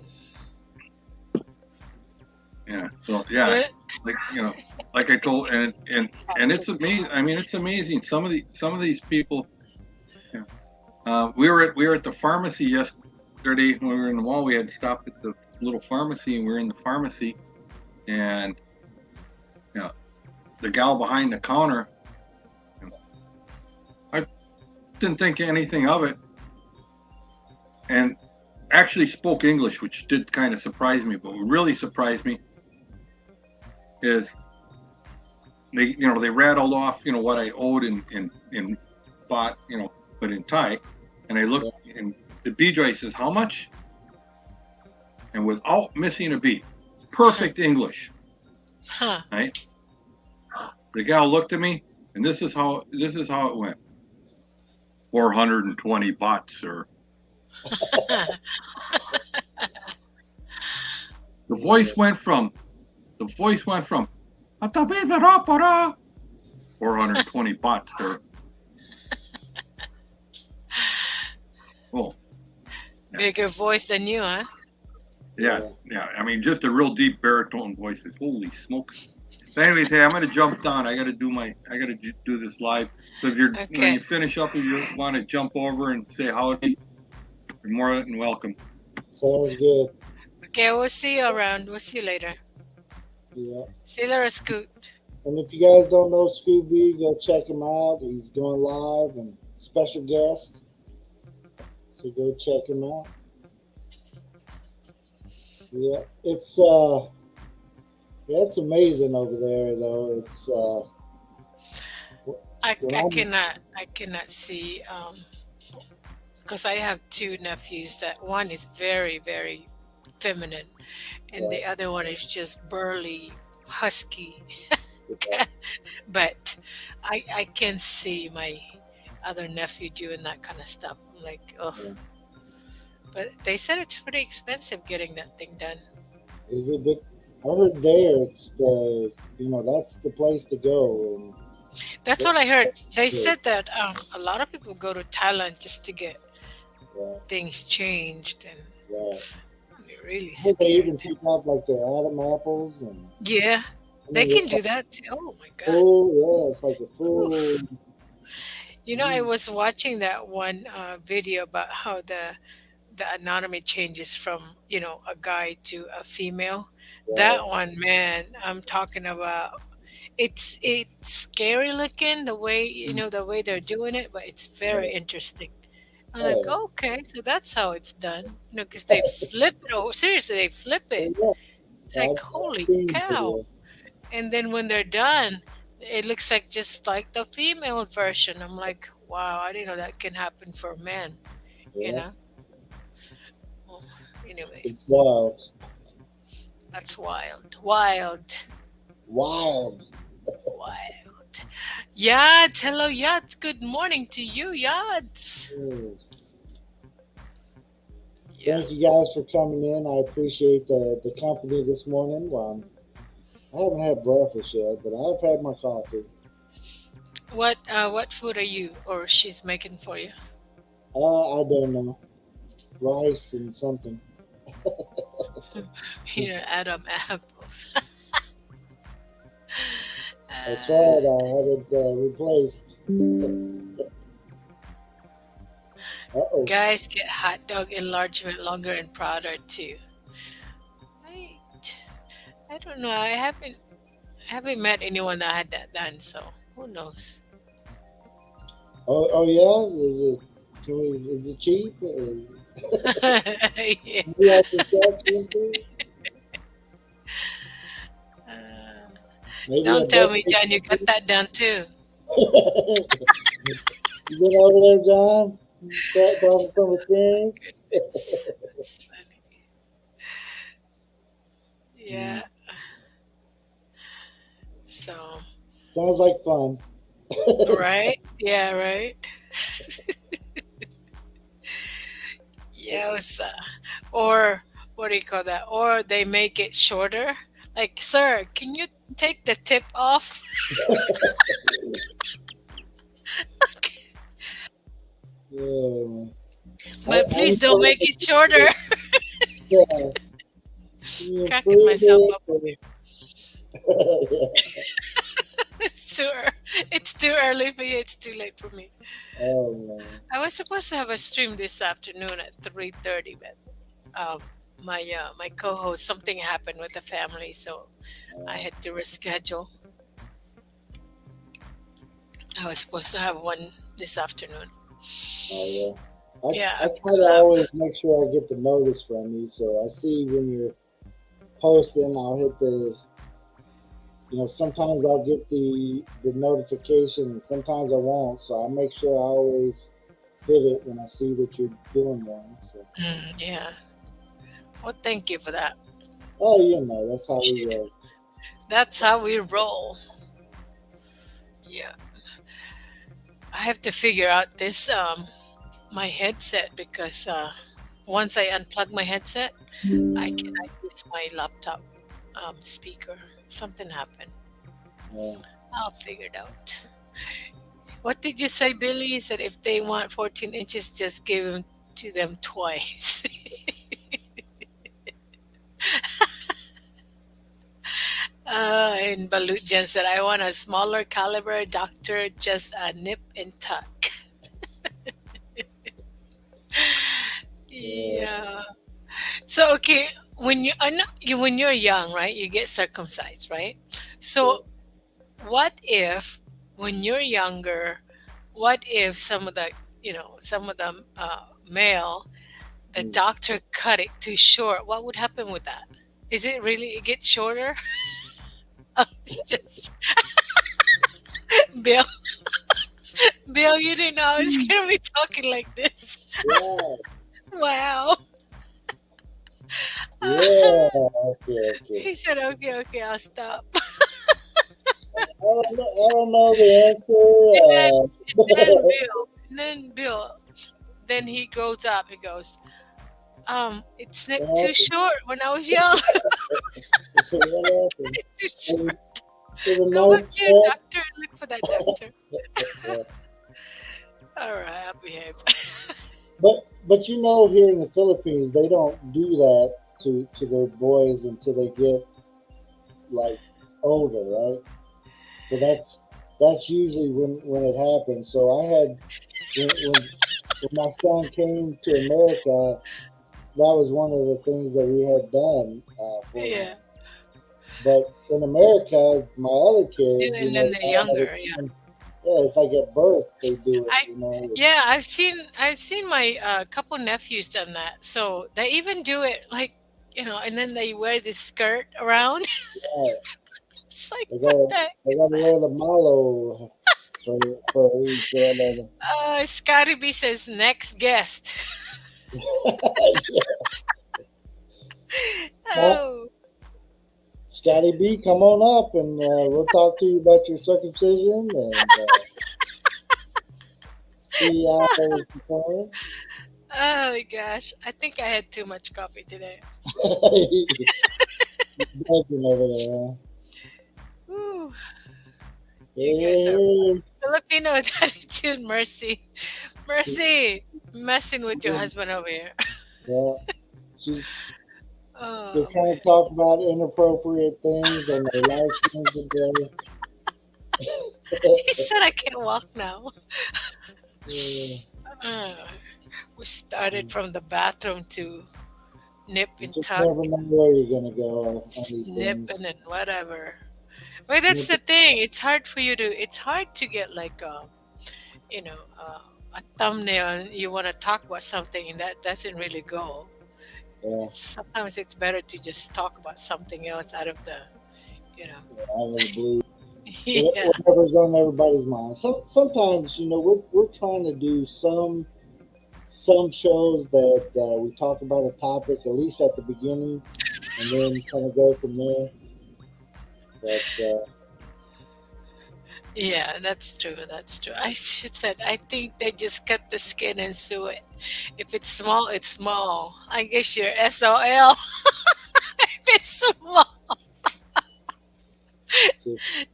Yeah. So yeah, like I told, and it's amazing. I mean, it's amazing. Some of these people. We were at the pharmacy yesterday when we were in the mall. We had stopped at the little pharmacy, and we were in the pharmacy, and the gal behind the counter. I didn't think anything of it, and actually spoke English, which did kind of surprise me. But what really surprised me is they rattled off what I owed and bought but in Thai, and I looked and the BJ says how much, and without missing a beat, perfect English. Huh. Right? The gal looked at me, and this is how it went. 420 baht, sir. The voice went from 420 baht, sir. Oh. Bigger voice than you, huh? Yeah. I mean, just a real deep baritone voice. Holy smokes. So anyways, hey, I'm gonna jump down. I gotta do this live. So if when you finish up, if you want to jump over and say howdy, you're more than welcome. Sounds good. Okay, we'll see you around. We'll see you later. Yeah. See you later, Scoot. And if you guys don't know Scooby, go check him out. He's going live and special guest. So go check him out. Yeah, it's amazing over there though. It's I cannot see because I have two nephews. That one is very, very feminine, and the other one is just burly, husky. But I can see my other nephew doing that kind of stuff. I'm like, oh. Yeah. But they said it's pretty expensive getting that thing done. Is it? But I heard there it's that's the place to go. And that's what I heard. They said that a lot of people go to Thailand just to get things changed, and they're really scared. They even pick up like their Adam apples and they can do that too. Oh my god! Oh yeah, it's like a full. I was watching that one video about how the anatomy changes from a guy to a female. Right. That one, man, I'm talking about. It's scary looking the way the way they're doing it, but it's very interesting. I'm like, Oh, okay, so that's how it's done. Because they flip it. Oh, seriously, they flip it. yeah. It's like, I've holy seen cow! video. And then when they're done, it looks like just like the female version. I'm like, wow, I didn't know that can happen for men. You Yeah, know. Well, anyway, it's wild. that's wild, wild, Wild. wild. Yads, hello, Yads. Good morning to you, Yads. Yes. Yeah. Thank you guys for coming in. I appreciate the company this morning. I haven't had breakfast yet, but I've had my coffee. What food are you or she's making for you? I don't know. Rice and something. Adam apple. That's right. I had it replaced. Uh-oh. Guys get hot dog enlargement longer and prouder too. Right. I don't know. I haven't met anyone that had that done, so who knows? Oh yeah. Is it cheap? Yeah. We have to sell something? Uh, Maybe a don't tell me, birthday John, you got that done too. You been over there, John? Talking from experience? That's funny. Yeah. So, Sounds like fun. right? Yeah, right. Yeah, or what do you call that? Or they make it shorter. Like, sir, can you take the tip off? Yeah. But I please used don't to make it shorter. yeah, you Cracking improve myself up. it. It's it's too early for you. It's too late for me. Oh man. I was supposed to have a stream this afternoon at 3:30, but um, my co-host, something happened with the family, so I had to reschedule. I was supposed to have one this afternoon. Oh yeah. I Yeah, I try to always make sure I get the notice from you, so I see when you're posting. I'll hit the. Sometimes I'll get the notification, and sometimes I won't. So I make sure I always hit it when I see that you're doing one. So yeah. Well, thank you for that. that's how we roll. That's how we roll. Yeah, I have to figure out this my headset because once I unplug my headset, I cannot use my laptop speaker. Something happened. Yeah. I'll figure it out. What did you say, Billy? You said if they want 14 inches, just give them to them twice. And Balut Jen said, I want a smaller caliber doctor, just a nip and tuck. Yeah. So okay, when you are not, you when you're young, right? You get circumcised, right? So what if when you're younger, what if some of them male, the Mm. doctor cut it too short? What would happen with that? Is it really it gets shorter? It's just Bill, Bill, you didn't know I was gonna be talking like this. Yeah. Wow. Yeah. Okay. He said, okay, I'll stop. I don't know the And then, answer. then Bill, then he grows up. He goes, it's snipped What too short when I was young. happened? Too short. To the Go back notes to your there? doctor and look for that doctor. Yeah. All right, I'll behave. But here in the Philippines, they don't do that to their boys until they get like older, right? So that's usually when it happens. So I had when my son came to America, that was one of the things that we had done for Yeah. them. But in America, my other kids, And then they're younger. Yeah. Yeah, it's like at birth they do it. Yeah, I've seen my couple nephews done that. So they even do it like, and then they wear this skirt around. Yeah, It's like, they what got the heck they is got to that? wear the malo for each other. Scotty B says next guest. Yeah. Oh, Scotty B, come on up and we'll talk to you about your circumcision and see how it's performing. oh my gosh! I think I had too much coffee today. Buzzing over there. Whew. You guys are Hey, Filipino with attitude. Mercy, messing with your husband over here. yeah, they're Oh, trying to talk about inappropriate things and their life things today. he said I can't walk now. Yeah. We started from the bathroom to nip You and just tuck, never know where you're gonna go on these things. snipping and whatever. Well, that's the thing. It's hard to get like a thumbnail and you want to talk about something and that doesn't really go. Yeah, Sometimes it's better to just talk about something else out of the, you know. out of the blue. Yeah. Whatever's on everybody's mind. Sometimes we're trying to do some shows that we talk about a topic at least at the beginning, and then kind of go from there. But Yeah, that's true. That's true. I should said I think they just cut the skin and sew it. If it's small, it's small. I guess you're SOL. If it's small,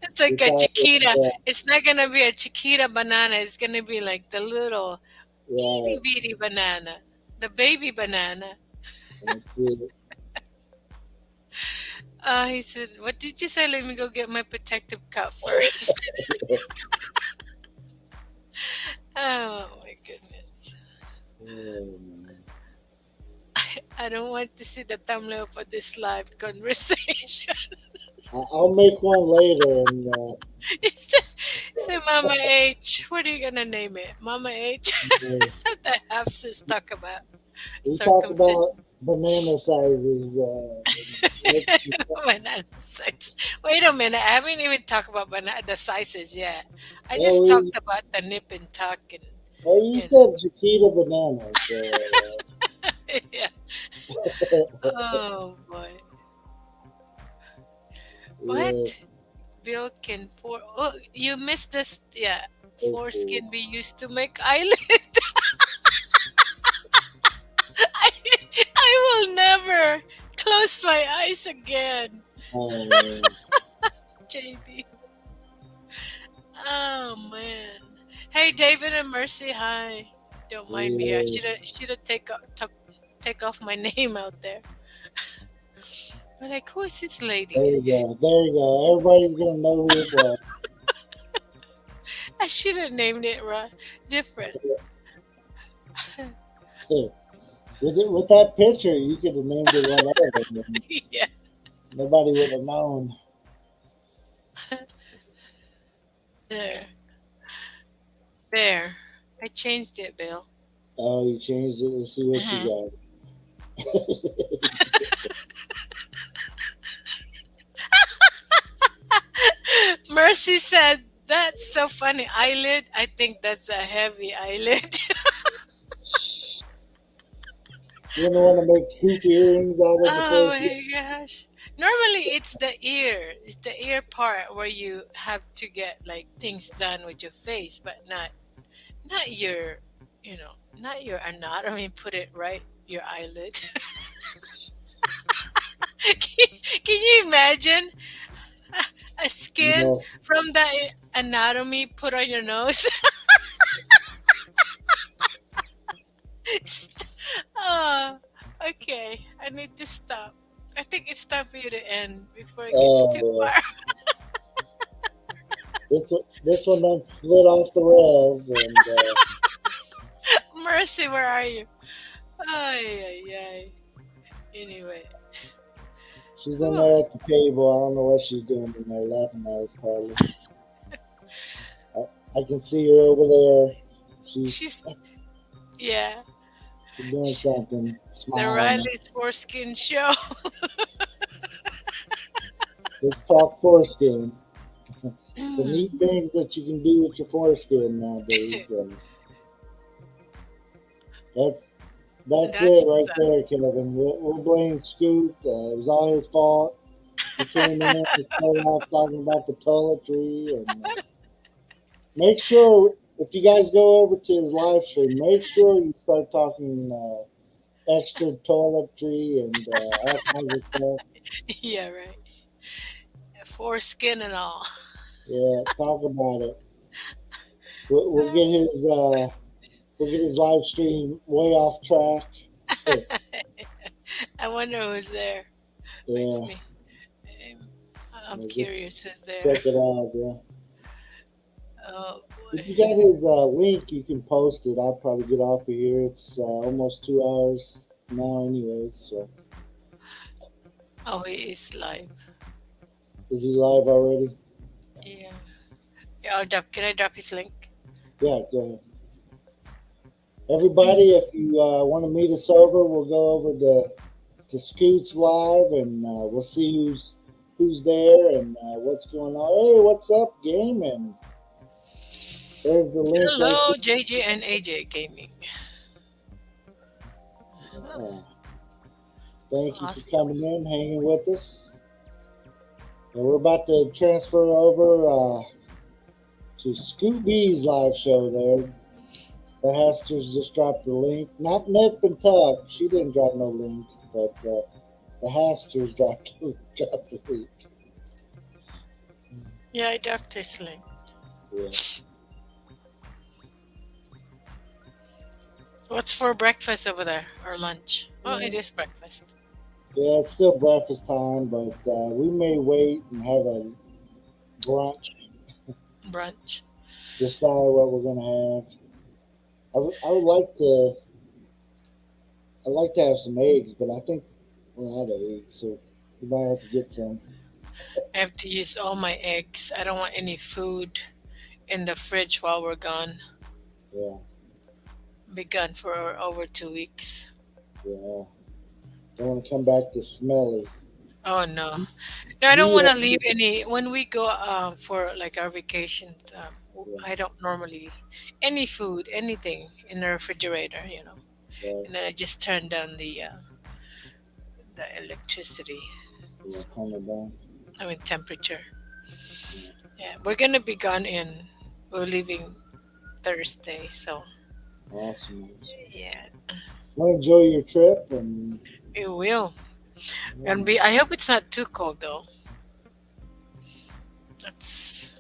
it's like a Chiquita. It's not gonna be a Chiquita banana. It's gonna be like the little itty right, bitty banana, the baby banana. that's it. He said, "What did you say? Let me go get my protective cup first." Oh my goodness. I don't want to see the thumbnail for this live conversation. I'll make one later, and Say Mama H. What are you gonna name it? Mama H. The half-sis talk about we talk circumcision. about banana sizes. Banana size. Wait a minute. I haven't even talked about the sizes yet. I Oh, just we- talked about the nip and tuck and Oh, you Yeah. said Chiquita banana. So, yeah. Oh boy. What? yeah, Bill can oh, you missed this. Yeah. let's Foreskin be used to make eyelid. I will never close my eyes again, see. JB. Oh man. Hey, David and Mercy. Hi. Don't mind me. I should have take off my name out there. But like, who is this lady? There you go. There you go. Everybody's gonna know who it was. I should have named it different. With that picture, you could have named it whatever. Yeah. Nobody would have known. There. I changed it, Bill. Oh, you changed it. Let's see what you got. Mercy said, "That's so funny. Eyelid. I think that's a heavy eyelid." You don't want to make hoop earrings out of Oh the my gosh. Normally it's the ear. It's the ear part where you have to get like things done with your face, but not your not your anatomy, put it right your eyelid. Can you imagine a skin from the anatomy put on your nose? Oh, okay. I need to stop. I think it's time for you to end before it gets too far. This one done slid off the rails, and Mercy, where are you? Ay, ay, ay. Anyway. She's in Whew. there at the table. I don't know what she's doing in there, laughing at us probably. I can see her over there. She's She's, yeah. doing Sh something, The smiling. Riley's foreskin show. Let's talk foreskin. The neat things that you can do with your foreskin nowadays. That's that's it That's right there, Kevin. We'll blame Scoot. It was all his fault. He came in and started off talking about the toiletry. And make sure, if you guys go over to his live stream, make sure you start talking extra toiletry and all kinds of stuff. yeah, right. Foreskin and all. Yeah, talk about it. We'll get his live stream way off track. I wonder who's there. Makes Yeah, me. um, I'm we'll get curious who's there. check it out. Yeah. Oh If boy. you got his link, you can post it. I'll probably get off of here. It's almost 2 hours now, anyways. So, Oh, he is live. is he live already? Yeah. Yeah. I'll drop. Can I drop his link? Yeah, go ahead. Everybody, if you want to meet us over, we'll go over to Scoots Live, and we'll see who's there and what's going on. Hey, what's up, game? And there's the link right Hello, JJ and AJ Gaming. there. Thank you for Awesome. coming in, hanging with us. And we're about to transfer over to Scoot B's live show there. The Hasters just dropped the link. Not Nip and Tuck. She didn't drop no links, but the Hasters dropped the link. Yeah, I dropped his link. Yeah. What's for breakfast over there or lunch? Oh, Yeah. it is breakfast. Yeah, it's still breakfast time, but we may wait and have a brunch. Brunch. Decide what we're gonna have. I would like to. I'd like to have some eggs, but I think we're out of eggs, so we might have to get some. I have to use all my eggs. I don't want any food in the fridge while we're gone. Yeah, Be gone for over 2 weeks. yeah. Don't want to come back to smelly. Oh no. No, I don't You, want to leave any when we go for like our vacations. yeah, I don't normally any food, anything in the refrigerator. right, And then I just turn down the electricity. yeah, calm it down. I mean temperature. Yeah. Yeah, we're gonna be gone in. We're leaving Thursday, so Awesome. yeah, Well, enjoy your trip, and it will. yeah. And be. I hope it's not too cold though. That's.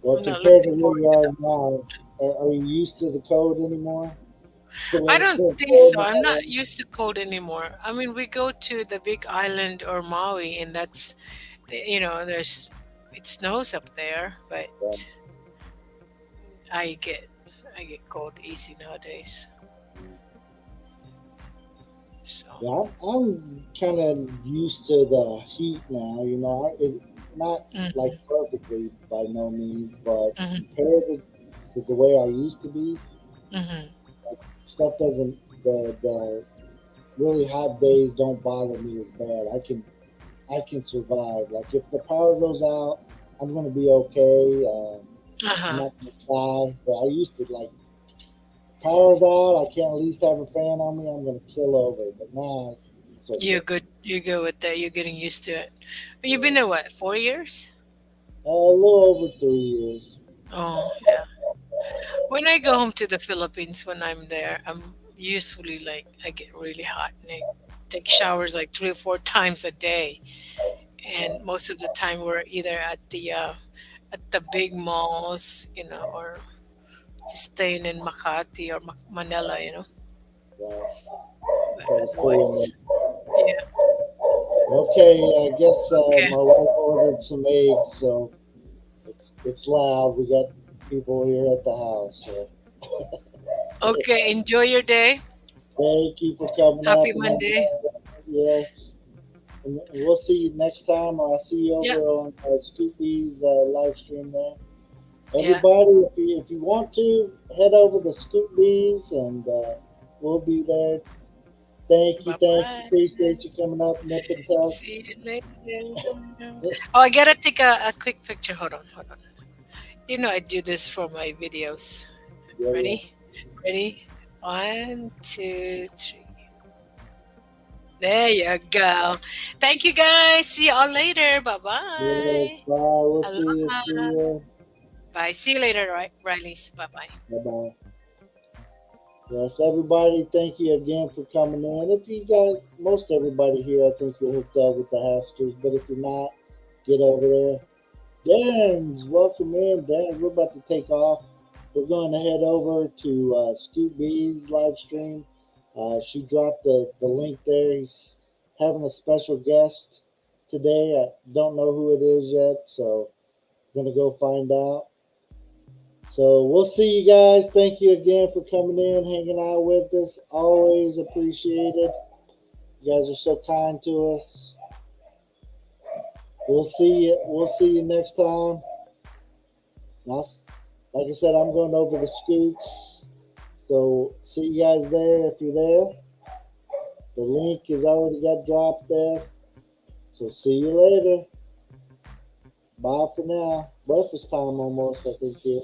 Well, I'm not compared to looking where forward you to are that. now, are you used to the cold anymore? I Still, don't still think cold so. in I'm not Thailand? used to cold anymore. I mean, we go to the big island or Maui, and there's it snows up there, but Yeah, I get I get cold easy nowadays. So. yeah. I'm kind of used to the heat now. Not like Hmm. perfectly by no means, but Hmm. compared to the way I used to be, Hmm. stuff doesn't the really hot days don't bother me as bad. I can survive. Like if the power goes out, I'm gonna be okay. I'm Uh-huh. not gonna die. But I used to like power's out. I can't at least have a fan on me. I'm gonna kill over. But now it's You're okay. good. You're good with that. You're getting used to it. But you've been Yeah. there what, 4 years? A little over 3 years. Oh, yeah. When I go home to the Philippines, when I'm there, I'm usually like I get really hot and I take showers like 3 or 4 times a day. And most of the time we're either at the big malls, or just staying in Makati or Manila. Right. But Try to stay in otherwise, there. yeah. Okay. I guess Okay. my wife ordered some eggs, so it's loud. We got people here at the house. So Okay. Enjoy your day. Thank you for coming Happy up. And Monday. yes. And we'll see you next time. I'll see you over Yeah. on Scoopy's live stream there. Yeah. Everybody, if you want to, head over to Scoop Bees and we'll be there. Thank you. Bye-bye. Appreciate you coming up, Nip and Tuck. See you later. Oh, I gotta take a quick picture. Hold on. You know I do this for my videos. Yeah, Ready? Ready? 1, 2, 3. There you go. Thank you guys. See you all later. Bye Yes, bye. bye. We'll see you. Aloha. See you. Bye. See you later, Rileys. Bye bye. Bye bye. Yes, everybody, thank you again for coming in. If you got most everybody here, I think you're hooked up with the Hasters, but if you're not, get over there. Darren's welcome in. Darren, we're about to take off. We're going to head over to Scoop B's live stream. She dropped the link there. He's having a special guest today. I don't know who it is yet, so I'm going to go find out. So we'll see you guys. Thank you again for coming in, hanging out with us. Always appreciated. You guys are so kind to us. We'll see you. We'll see you next time. Like I said, I'm going over to Scoots. So see you guys there if you're there. The link is already got dropped there. So see you later. Bye for now. Breakfast time almost, I think here.